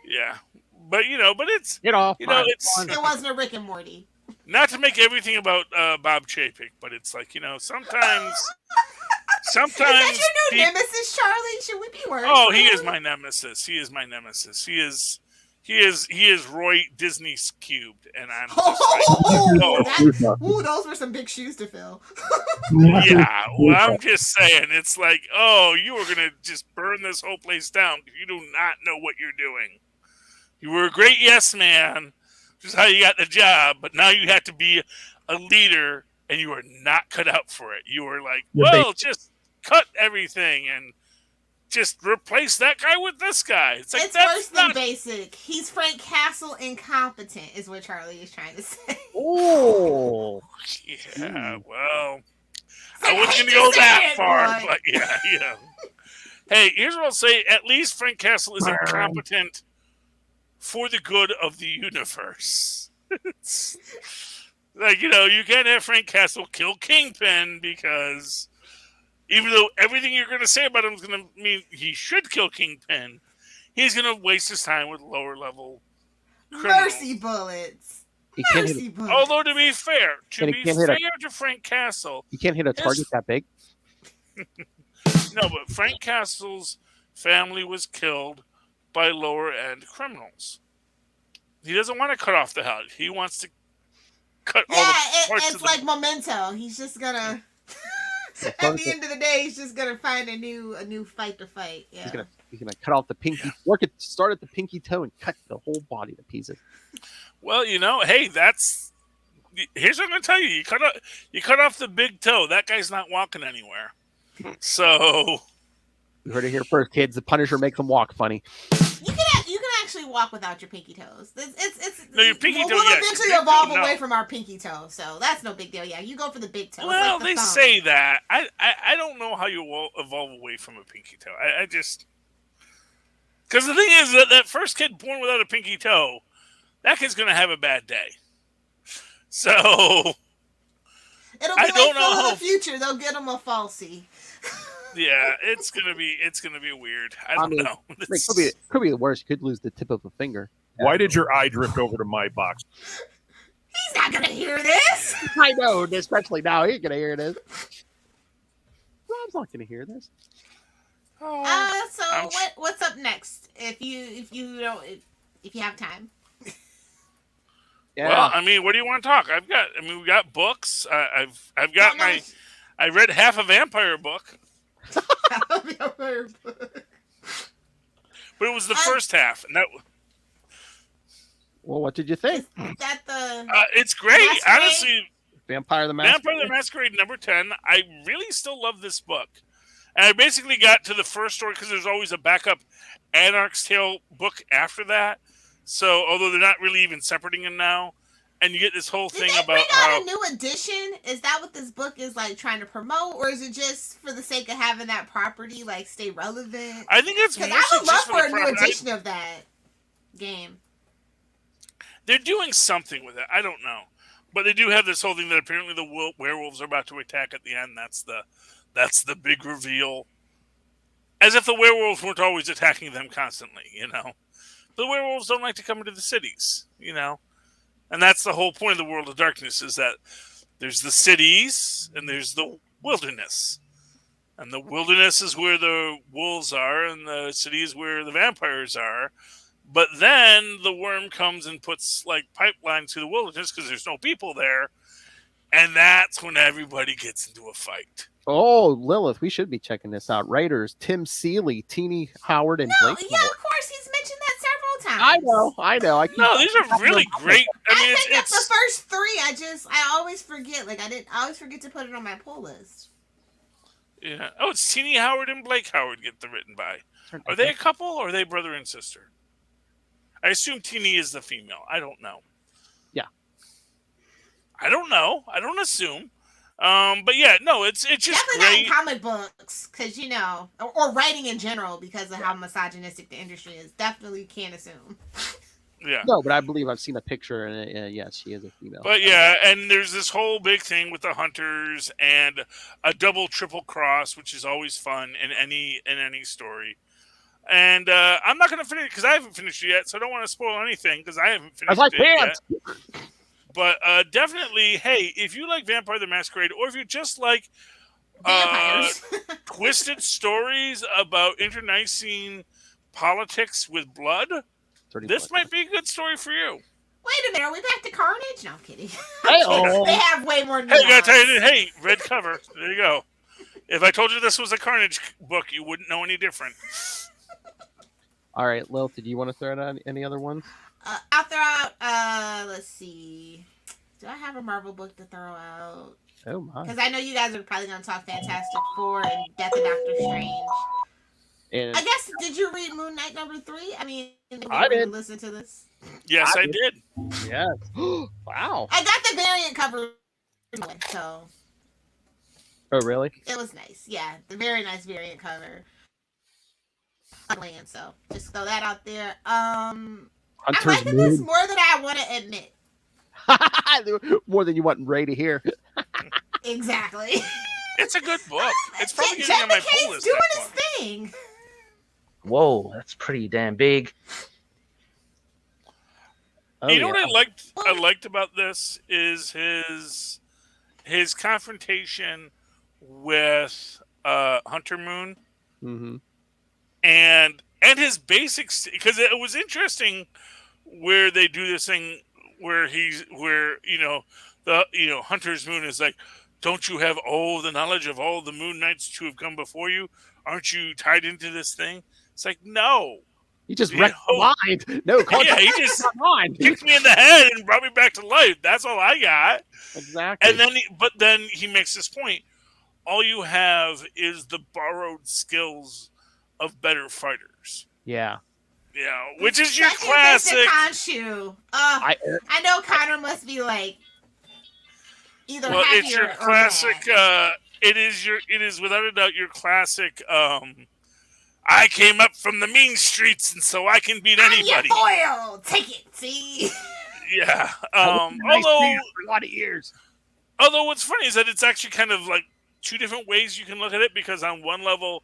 Yeah. But, it's... it wasn't a Rick and Morty. Not to make everything about Bob Chapek, but it's like, sometimes... Is that your new nemesis, Charlie? Should we be worried? Oh, he is my nemesis. He is my nemesis. He is Roy Disney's cubed, and I'm just those were some big shoes to fill. Yeah, well, I'm just saying, it's like, you were gonna just burn this whole place down because you do not know what you're doing. You were a great yes man, which is how you got the job, but now you have to be a leader, and you are not cut out for it. You were like, just cut everything and just replace that guy with this guy. It's like, it's worse than basic. He's Frank Castle incompetent, is what Charlie is trying to say. Oh, yeah. Well, I wasn't going to go that far, but yeah. Hey, here's what I'll say. At least Frank Castle is incompetent for the good of the universe. It's like, you can't have Frank Castle kill Kingpin because even though everything you're going to say about him is going to mean he should kill Kingpin, he's going to waste his time with lower level criminals. Mercy bullets. Although to be fair to Frank Castle, you can't hit a target that big. No, but Frank Castle's family was killed by lower end criminals. He doesn't want to cut off the head. He wants to cut all the parts it's like Memento. He's just gonna at the end of the day, he's just gonna find a new fight to fight. Yeah. He's gonna cut off the pinky. Start at the pinky toe and cut the whole body to pieces. Well, hey, here's what I'm gonna tell you. You cut off the big toe. That guy's not walking anywhere. So you heard it here first, kids. The Punisher makes him walk funny. You can actually walk without your pinky toes. No, your pinky toe. We'll eventually evolve away from our pinky toe, so that's no big deal. Yeah, you go for the big toe. Well, they say that. I don't know how you will evolve away from a pinky toe. I just because the thing is that first kid born without a pinky toe, that kid's gonna have a bad day. So it'll be like Phil in the future. They'll get him a falsie. Yeah, it's gonna be weird. I don't know. It could be the worst. You could lose the tip of a finger. Why did your eye drift over to my box? He's not gonna hear this. I know, especially now. He ain't gonna hear this. Rob's not gonna hear this. So what's up next? If you have time. Yeah. Well, what do you want to talk? We got books. I've got I read half a vampire book. Vampire book. But it was the first half, and that. Well, what did you think? Is that the? It's great, Masquerade? honestly. Vampire the Masquerade number 10. I really still love this book, and I basically got to the first story because there's always a backup Anarch's Tale book after that. So, although they're not really even separating them now, and you get this whole Did thing they about bring how out a new edition? Is that what this book is like trying to promote, or is it just for the sake of having that property like stay relevant? I think it's Because mostly I would love just for a the new property. edition of that game. They're doing something with it. I don't know, but they do have this whole thing that apparently the werewolves are about to attack at the end. That's the big reveal. As if the werewolves weren't always attacking them constantly, you know. The werewolves don't like to come into the cities, you know. And that's the whole point of the World of Darkness, is that there's the cities and there's the wilderness. And the wilderness is where the wolves are, and the city is where the vampires are. But then the worm comes and puts like pipelines through the wilderness because there's no people there. And that's when everybody gets into a fight. Oh, Lilith, we should be checking this out. Writers Tim Seeley, Teeny Howard, and No, Blake. yeah, of course he's mentioned that several times. I know. No, these are really great. I mean, picked up it's the first three. I always forget. I always forget to put it on my pull list. yeah. Oh, it's Teeny Howard and Blake Howard get the written by. Are they a couple or are they brother and sister? I assume Teeny is the female. I don't know. Yeah. I don't know. I don't assume. But yeah, no, it's just Definitely great. not in comic books, because or writing in general, because of how misogynistic the industry is. Definitely can't assume. Yeah. No, but I believe I've seen a picture, and yes, she is a female. But yeah, and there's this whole big thing with the hunters and a double, triple cross, which is always fun in any story. And I'm not going to finish because I haven't finished it yet, so I don't want to spoil anything because I haven't finished it yet. But definitely, hey, if you like Vampire the Masquerade, or if you just like Vampires. twisted stories about internecine politics with blood, this might be a good story for you. Wait a minute, are we back to Carnage? No, I'm kidding. Hey-oh. They have way more Hey, I gotta tell you, nuance. hey, red cover. There you go. If I told you this was a Carnage book, you wouldn't know any different. All right, Lilith, did you want to throw out any other ones? I'll throw out, let's see. Do I have a Marvel book to throw out? Oh, my. Because I know you guys are probably going to talk Fantastic Four and Death of Doctor Strange. And I guess, did you read Moon Knight #3? I mean, I did. Listen to this. Yes, I did. Yes. Wow. I got the variant cover, so Oh, really? it was nice. Yeah, the very nice variant cover. So just throw that out there. I'm liking this more than I want to admit. More than you want Ray to hear. Exactly. It's a good book. It's probably getting on my pull list. Doing his thing. Whoa, that's pretty damn big. Oh, you know what I liked about this is his confrontation with Hunter Moon. Mm-hmm. And his basics, because it was interesting where they do this thing where Hunter's Moon is like, don't you have all the knowledge of all the Moon Knights who have come before you? Aren't you tied into this thing? It's like, no. He just wrecked my mind. No, yeah, he just mind. kicked me in the head and brought me back to life. That's all I got. Exactly. And then he makes this point. All you have is the borrowed skills of better fighters. Yeah. Yeah, which is your classic. Khonshu. I know Connor must be like either happy it's your or classic. mad. It is without a doubt your classic. I came up from the mean streets, and so I can beat anybody. I'm your foil. Take it. See. Yeah. Nice for a lot of years. Although what's funny is that it's actually kind of like two different ways you can look at it, because on one level,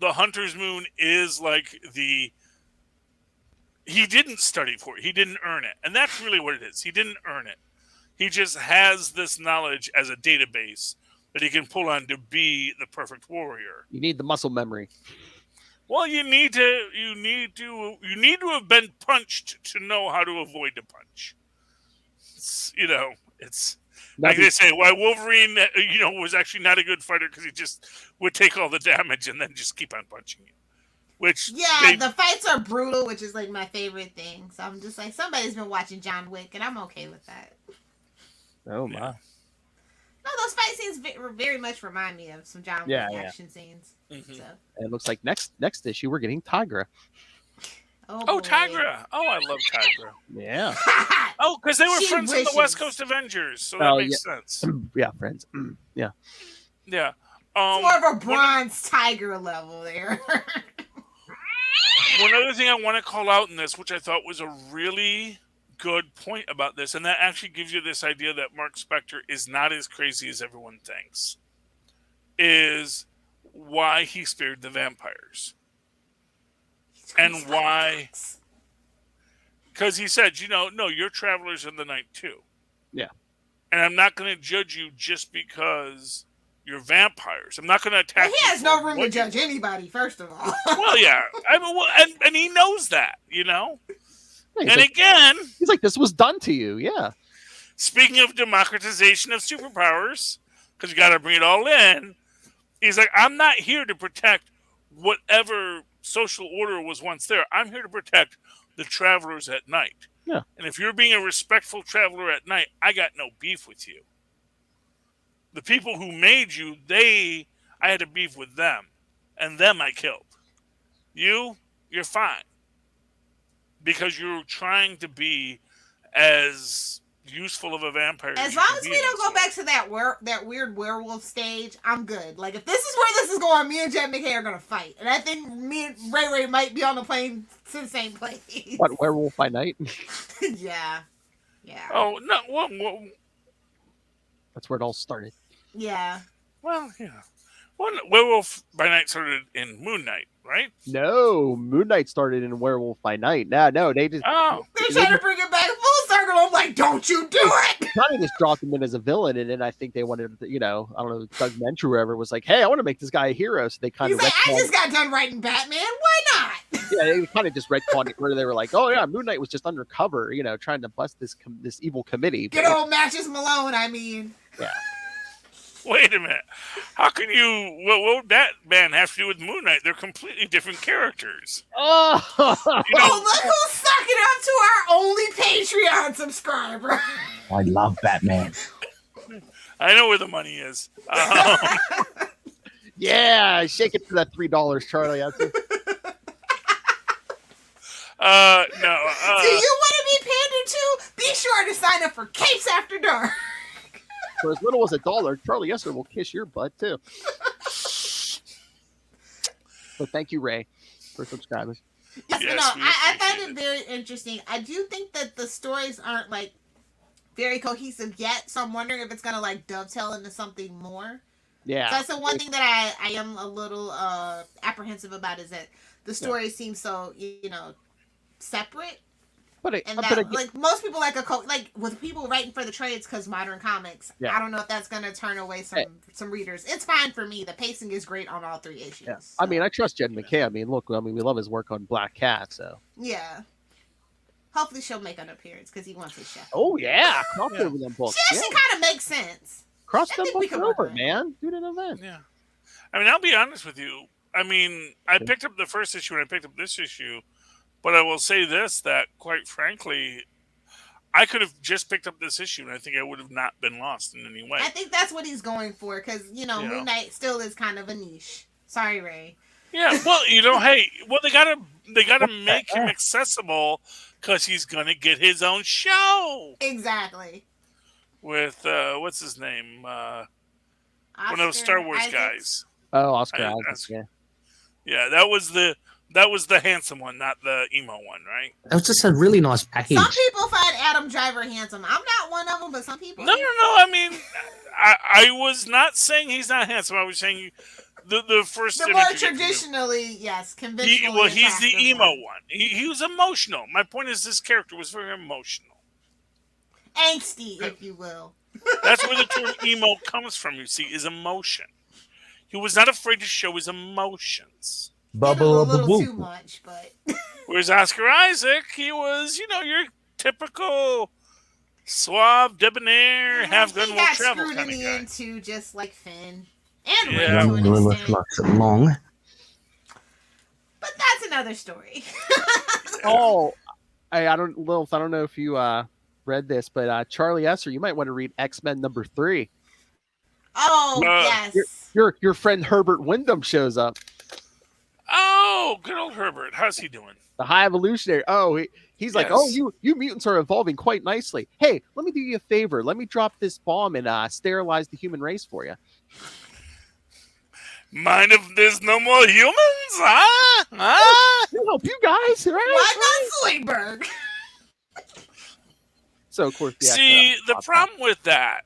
the Hunter's Moon is like he didn't study for it. He didn't earn it. And that's really what it is. He didn't earn it. He just has this knowledge as a database that he can pull on to be the perfect warrior. You need the muscle memory. Well, you need to have been punched to know how to avoid the punch. It's like they say, why Wolverine, was actually not a good fighter because he just would take all the damage and then just keep on punching you. Which the fights are brutal, which is like my favorite thing. So I'm just like, somebody's been watching John Wick, and I'm okay with that. Oh my! No, those fight scenes very much remind me of some John Wick action scenes. Mm-hmm. So. And it looks like next issue we're getting Tigra. Oh, boy. Tigra. Oh, I love Tigra. Yeah. Oh, because they were She friends in the wishes. West Coast Avengers, so that makes sense. Yeah, friends. Yeah. Yeah. It's more of a bronze tiger level there. One other thing I want to call out in this, which I thought was a really good point about this, and that actually gives you this idea that Mark Spector is not as crazy as everyone thinks, is why he spared the vampires. And why... Because he said, no, you're travelers in the night too. Yeah. And I'm not going to judge you just because you're vampires. I'm not going to attack you. He has no room to judge anybody, first of all. Well, yeah. And he knows that, Yeah, and again... He's like, this was done to you, yeah. Speaking of democratization of superpowers, because you got to bring it all in, he's like, I'm not here to protect whatever social order was once there. I'm here to protect the travelers at night. Yeah. And if you're being a respectful traveler at night, I got no beef with you. The people who made you, I had to beef with them. And them I killed. You're fine. Because you're trying to be as useful of a vampire as long as we don't go back to that weird werewolf stage, I'm good. Like, if this is where this is going, me and Jet McKay are gonna fight, and I think me and Ray might be on the plane to the same place. What, Werewolf by Night? Yeah. Oh no! Well, That's where it all started. Yeah. Well, yeah. Werewolf by Night started in Moon Knight, right? No, Moon Knight started in Werewolf by Night. No, they just... Oh. They're trying to bring it back full circle. I'm like, don't you do it! kind of just dropped him in as a villain, and then I think they wanted, I don't know, Doug Mensch or whoever was like, hey, I want to make this guy a hero, so they kind of... He's like, I just got done writing Batman, why not? Yeah, they kind of just retconned it where they were like, oh yeah, Moon Knight was just undercover, trying to bust this evil committee. Good old Matches Malone, I mean. Yeah. Wait a minute. How can you... What would Batman have to do with Moon Knight? They're completely different characters. Oh! Look who's sucking up to our only Patreon subscriber. I love Batman. I know where the money is. Yeah, shake it for that $3, Charlie. No. Do you want to be pandered to? Be sure to sign up for Capes After Dark. For as little as $1, Charlie Esser will kiss your butt too. So thank you, Ray, for subscribing. Yes, but no, I find it very interesting. I do think that the stories aren't like very cohesive yet, so I'm wondering if it's gonna like dovetail into something more. Yeah, So that's the one thing that I am a little apprehensive about, is that the stories seem so separate. But like most people like like with people writing for the trades because modern comics. Yeah. I don't know if that's gonna turn away some readers. It's fine for me. The pacing is great on all 3 issues. yeah. So. I mean, I trust Jed McKay. I mean, look, we love his work on Black Cat, so. Yeah. Hopefully she'll make an appearance because he wants his chef. Oh yeah, cross over them books. She actually kind of makes sense. Cross I them think we books can work over, on it. man. Do an event. Yeah. I mean, I'll be honest with you. I mean, I picked up the first issue and I picked up this issue, but I will say this, that quite frankly, I could have just picked up this issue and I think I would have not been lost in any way. I think that's what he's going for because, Moon Knight still is kind of a niche. Sorry, Ray. Yeah, well, hey, they gotta make him accessible because he's gonna get his own show. Exactly. With what's his name? One of those Star Wars guys. Oh, Oscar Isaac. Yeah. Yeah, that was the handsome one, not the emo one, right? That was just a really nice package. Some people find Adam Driver handsome. I'm not one of them, but some people. No. I mean, I was not saying he's not handsome. I was saying the first. The more traditionally, yes, conventionally. He's the emo one. one. He was emotional. My point is, this character was very emotional, angsty, if you will. That's where the term emo comes from. You see, is emotion. He was not afraid to show his emotions. Bubble a little too much, but. Whereas Oscar Isaac, he was, your typical suave, debonair, have-gun will travel kind of guy. Into just like Finn and Yeah. Ray to an extent. Likes it long. But that's another story. Oh, I don't know if you read this, but Charlie Esser, you might want to read X-Men #3. Oh, yes. Your friend Herbert Wyndham shows up. Oh, Oh, good old Herbert. How's he doing? The High Evolutionary. Oh, he's like, oh, you mutants are evolving quite nicely. Hey, let me do you a favor. Let me drop this bomb and sterilize the human race for you. Mind if there's no more humans? Huh? I'll help you guys. Right? Why not Zoidberg? So, of course, see, the problem with that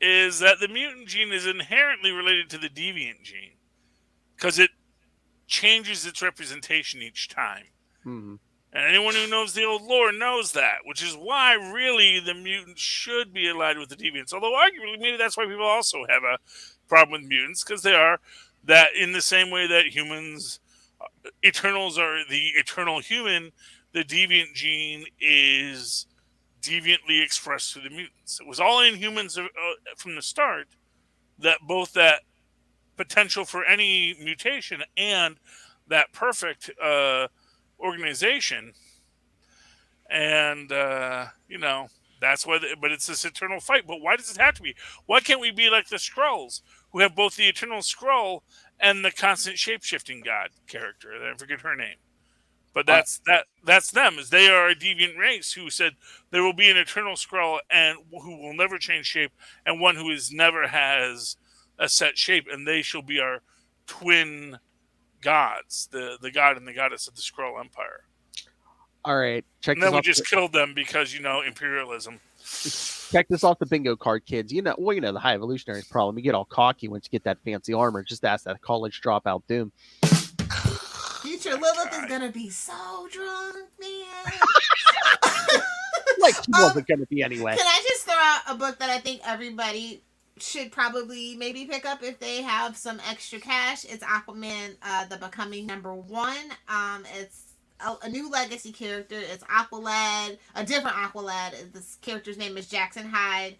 is that the mutant gene is inherently related to the deviant gene because it changes its representation each time. Mm-hmm. And anyone who knows the old lore knows that, which is why really the mutants should be allied with the deviants. Although arguably maybe that's why people also have a problem with mutants, because they are that in the same way that humans, Eternals are the eternal human, the deviant gene is deviantly expressed through the mutants. It was all in humans from the start, that both that potential for any mutation and that perfect organization, and that's why. But it's this eternal fight. But why does it have to be? Why can't we be like the Skrulls, who have both the eternal Skrull and the constant shape-shifting god character? I forget her name, but that's them. Is they are a deviant race who said there will be an eternal Skrull and who will never change shape, and one who is never has a set shape, and they shall be our twin gods, the god and the goddess of the Skrull Empire. All right, check. And then we just killed them because imperialism. Check this off the bingo card, kids. The High Evolutionary's problem. You get all cocky once you get that fancy armor. Just ask that college dropout Doom. Future Lilith is gonna be so drunk, man. Like she wasn't gonna be anyway. Can I just throw out a book that I think everybody should probably maybe pick up if they have some extra cash? It's Aquaman, The Becoming #1. It's a new legacy character. It's Aqualad, a different Aqualad. This character's name is Jackson Hyde.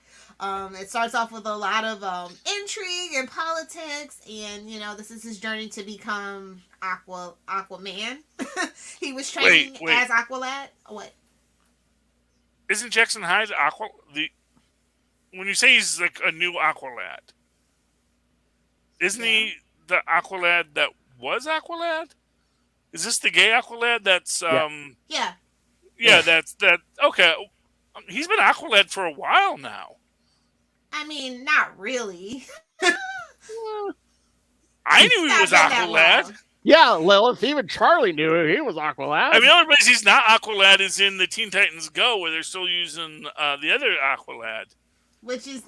It starts off with a lot of intrigue and politics, and this is his journey to become Aquaman. He was training as Aqualad. What? Isn't Jackson Hyde when you say he's like a new Aqualad, isn't he the Aqualad that was Aqualad? Is this the gay Aqualad that's Yeah, that's okay. He's been Aqualad for a while now. I mean, not really. I knew he was Aqualad. Yeah, Lilith, even Charlie knew he was Aqualad. I mean, the only place he's not Aqualad is in the Teen Titans Go, where they're still using the other Aqualad. Which is,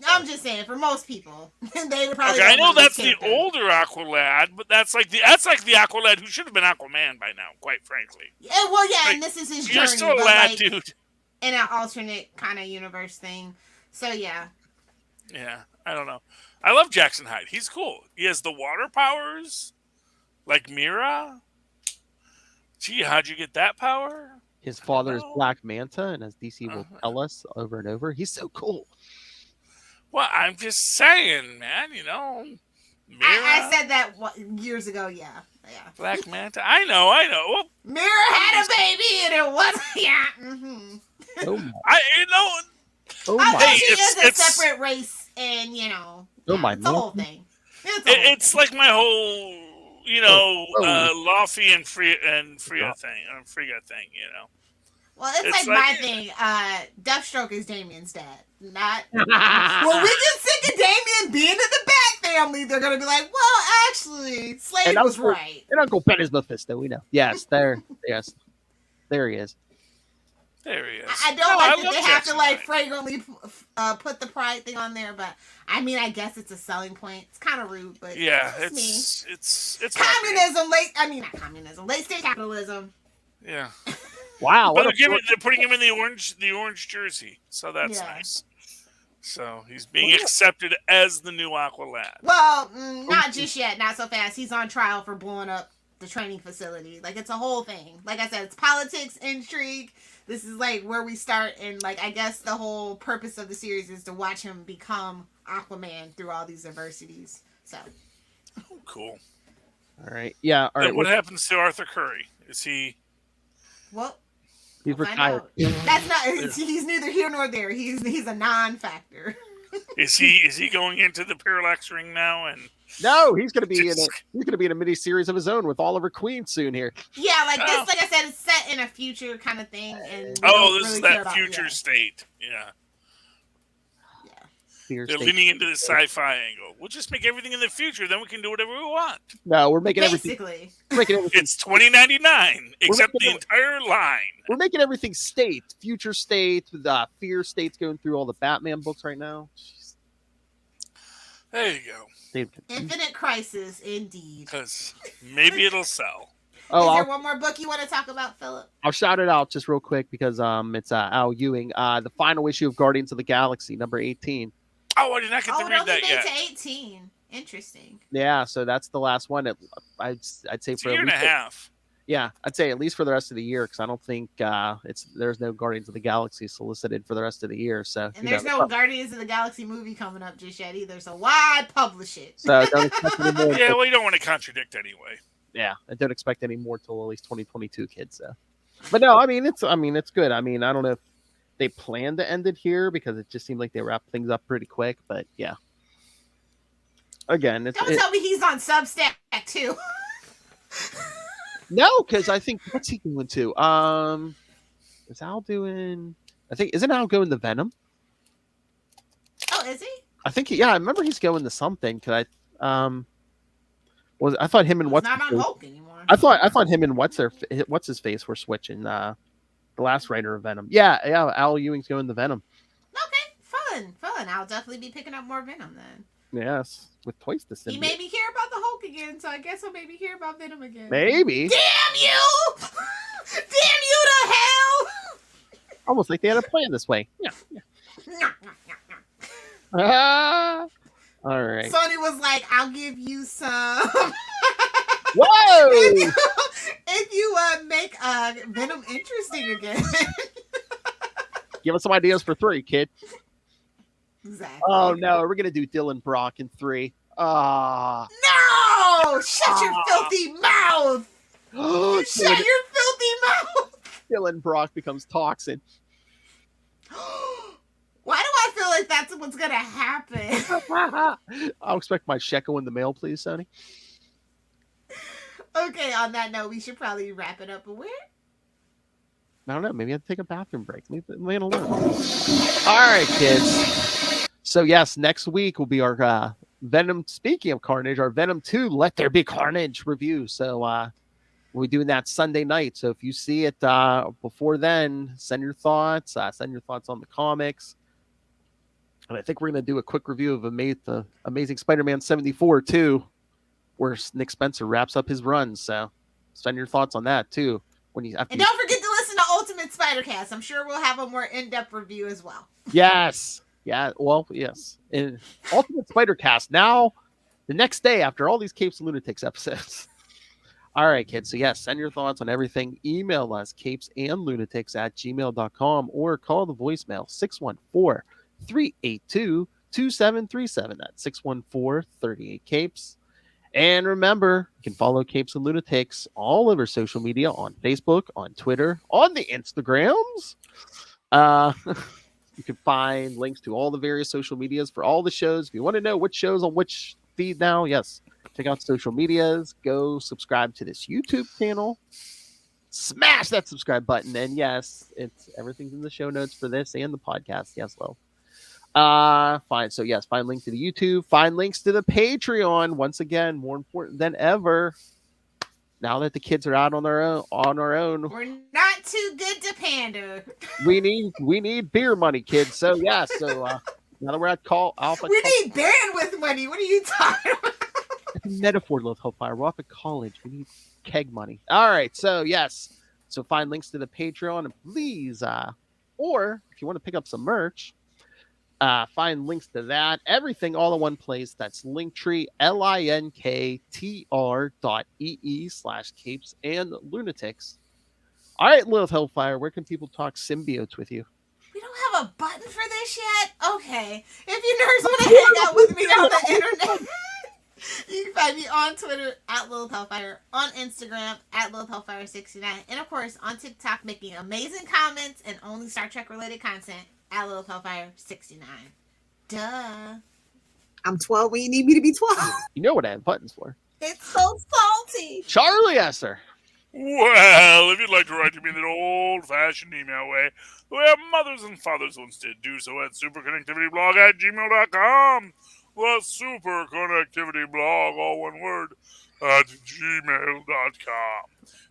I'm just saying, for most people, they would probably. Okay, I know that's the older Aqualad, but that's like the Aqualad who should have been Aquaman by now, quite frankly. Yeah, well, yeah, and this is his journey. You're still a lad, dude. In an alternate kind of universe thing, so yeah. Yeah, I don't know. I love Jackson Hyde. He's cool. He has the water powers, like Mira. Gee, how'd you get that power? His father is Black Manta, and as DC will tell us over and over, he's so cool. Well, I'm just saying, man. Mira. I said that years ago. Yeah. Black Manta. I know. Well, Mira had a baby, and it wasn't. Yeah. Mm-hmm. Oh my. Oh my. Hey, she is a separate race, and Oh my. It's the whole thing. It's like my whole, Laufey and Frigga thing, Well, it's like my thing. Deathstroke is Damien's dad. Not. Well, we get sick of Damien being in the Bat family. They're gonna be like, well, actually, Slade was right. And Uncle Ben is Mephisto. We know. Yes, there. Yes, there he is. There he is. I don't like that they have to fragrantly put the pride thing on there, but I mean, I guess it's a selling point. It's kind of rude, but yeah, it's communism. Late stage capitalism. Yeah. Wow. But they're putting him in the orange jersey, so that's nice. So he's being accepted as the new Aqualad. Well, not just yet, not so fast. He's on trial for blowing up the training facility. Like, it's a whole thing. Like I said, it's politics, intrigue. This is like where we start, and I guess the whole purpose of the series is to watch him become Aquaman through all these adversities. So cool. All right. Yeah. All right. What happens to Arthur Curry? Is he? Well, he's retired. That's not. He's neither here nor there. He's a non-factor. Is he going into the parallax ring now? And No, he's gonna be in a mini series of his own with Oliver Queen soon here. Yeah, like this, like I said, it's set in a future kind of thing, and we this don't is really care that about, future state. Yeah. Fear They're state. leaning into the sci-fi angle. We'll just make everything in the future, then we can do whatever we want. No, we're making everything. basically. We're making everything. It's 2099, except the making entire line. We're making everything state, future state. With fear states going through all the Batman books right now. Jeez. There you go. Infinite Crisis, indeed. Because maybe it'll sell. Oh, Is there one more book you want to talk about, Philip? I'll shout it out just real quick because it's Al Ewing. The final issue of Guardians of the Galaxy, number 18. Oh, I did not get to it read only that made yet. to 18. Interesting. Yeah, so that's the last one. I'd say It's for a year at and a least half. yeah, I'd say at least for the rest of the year because I don't think there's no Guardians of the Galaxy solicited for the rest of the year. So And there's no Guardians of the Galaxy movie coming up just yet either. So why publish it? So don't expect any more. Yeah, well, you don't want to contradict anyway. Yeah, I don't expect any more till at least 2022, kids. So, but no, I mean it's good. I mean, I don't know if they plan to end it here because it just seemed like they wrapped things up pretty quick. But yeah, again, Don't tell me he's on Substack too. No, because I think what's he going to? Is Al doing? I think isn't Al going to Venom? Oh, is he? I think I remember he's going to something. Cause I thought him and He's not on Hulk anymore. I thought him and what's his face were switching. The last writer of Venom. Yeah, Al Ewing's going to Venom. Okay, fun. I'll definitely be picking up more Venom then. Yes, with Toys to He made me hear about the Hulk again, so I guess I'll maybe hear about Venom again. Maybe. Damn you! Damn you to hell! Almost like they had a plan this way. Yeah. All right. Sony was like, "I'll give you some." Whoa! if you make Venom interesting again. Give us some ideas for 3, kid. Exactly. Oh no, we're gonna do Dylan Brock in 3. No! Shut your filthy mouth! Shut your filthy mouth! Dylan Brock becomes Toxin. Why do I feel like that's what's gonna happen? I'll expect my shekel in the mail, please, Sony. Okay, on that note, we should probably wrap it up. But where? I don't know. Maybe I'd take a bathroom break. Leave it alone. All right, kids. So yes, next week will be our Venom. Speaking of Carnage, our Venom 2 Let There Be Carnage review. So we'll be doing that Sunday night. So if you see it before then, send your thoughts. Send your thoughts on the comics. And I think we're going to do a quick review of the Amazing Spider-Man 74 too, where Nick Spencer wraps up his run. So send your thoughts on that too. And don't forget to listen to Ultimate Spider-Cast. I'm sure we'll have a more in-depth review as well. Yes. Yeah. Well, yes. In Ultimate Spider-Cast now, the next day after all these Capes and Lunatics episodes. All right, kids. So yes, send your thoughts on everything. Email us, capesandlunatics@gmail.com, or call the voicemail 614-382-2737. That's 614-38-CAPES. And remember, you can follow Capes and Lunatics all over social media, on Facebook, on Twitter, on the Instagrams. You can find links to all the various social medias for all the shows. If you want to know which shows on which feed now, yes, check out social medias. Go subscribe to this YouTube channel. Smash that subscribe button. And yes, everything's in the show notes for this and the podcast. Yes, Lo. Fine. So yes, find links to the YouTube, find links to the Patreon. Once again, more important than ever. Now that the kids are out on our own, we're not too good to pander. We need beer money, kids. So yeah, now that we're at Alpha, we need bandwidth money. What are you talking about? It's a metaphor, Love Hellfire. We're off at college. We need keg money. All right. So yes. So find links to the Patreon, and please, or if you want to pick up some merch, find links to that. Everything all in one place. That's Linktree, linktr.ee/capes and lunatics. All right, Lilith Hellfire, where can people talk symbiotes with you? We don't have a button for this yet? Okay. If you nerds want to hang out with me on the internet, you can find me on Twitter at Lilith Hellfire, on Instagram at Lilith Hellfire69, and of course on TikTok making amazing comments and only Star Trek related content at Lilith Hellfire69. Duh. I'm 12 when you need me to be 12. You know what I have buttons for. It's so salty. Charlie Esser. Well, if you'd like to write to me in the old-fashioned email way, the way our mothers and fathers once did, do so at superconnectivityblog@gmail.com. The superconnectivityblog, all one word, at gmail.com.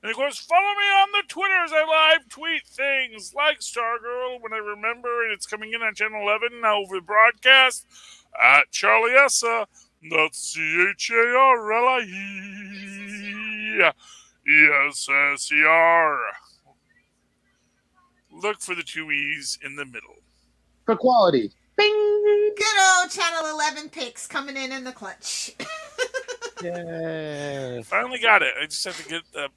And of course, follow me on the Twitters. I live tweet things like Stargirl when I remember, and it's coming in on Channel 11 now over the broadcast at Charlie Essa. That's CHARLIE. ESSER. Look for the two E's in the middle. For quality. Bing! Good old Channel 11 picks coming in the clutch. Yay. Finally got it. I just have to get the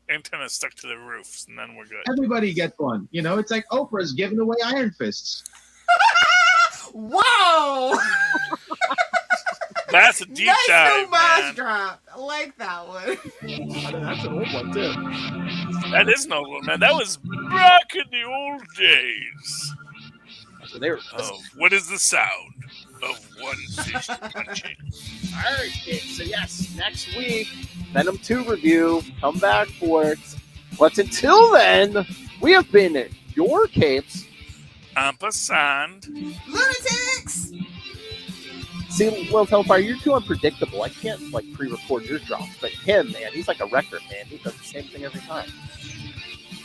antenna stuck to the roofs, and then we're good. Everybody gets one. You know, it's like Oprah's giving away Iron Fists. Whoa! That's a deep nice dive, homage drop. I like that one. That's an old one, too. That is an old one, man. That was back in the old days. So they were. Oh, what is the sound of one fish punching? All right, kids. So, yes, next week, Venom 2 review. Come back for it. But until then, we have been your capes. Ampersand. Lunatics! See, Will Hellfire, you're too unpredictable. I can't, pre-record your drops. But him, man, he's like a record, man. He does the same thing every time.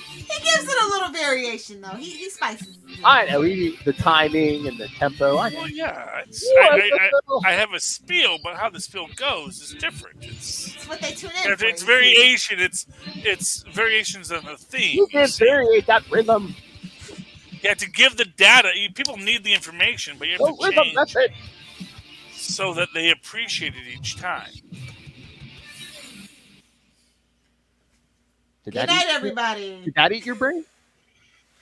He gives it a little variation, though. He spices it. I know. The timing and the tempo. I know. Well, yeah. I have a spiel, but how the spiel goes is different. It's what they tune in if for. it's variation. It's variations of a theme. You can variate that rhythm. Yeah, to give the data. People need the information, but you have to rhythm, change that's it. so that they appreciate it each time. Good night, everybody. Did that eat your brain?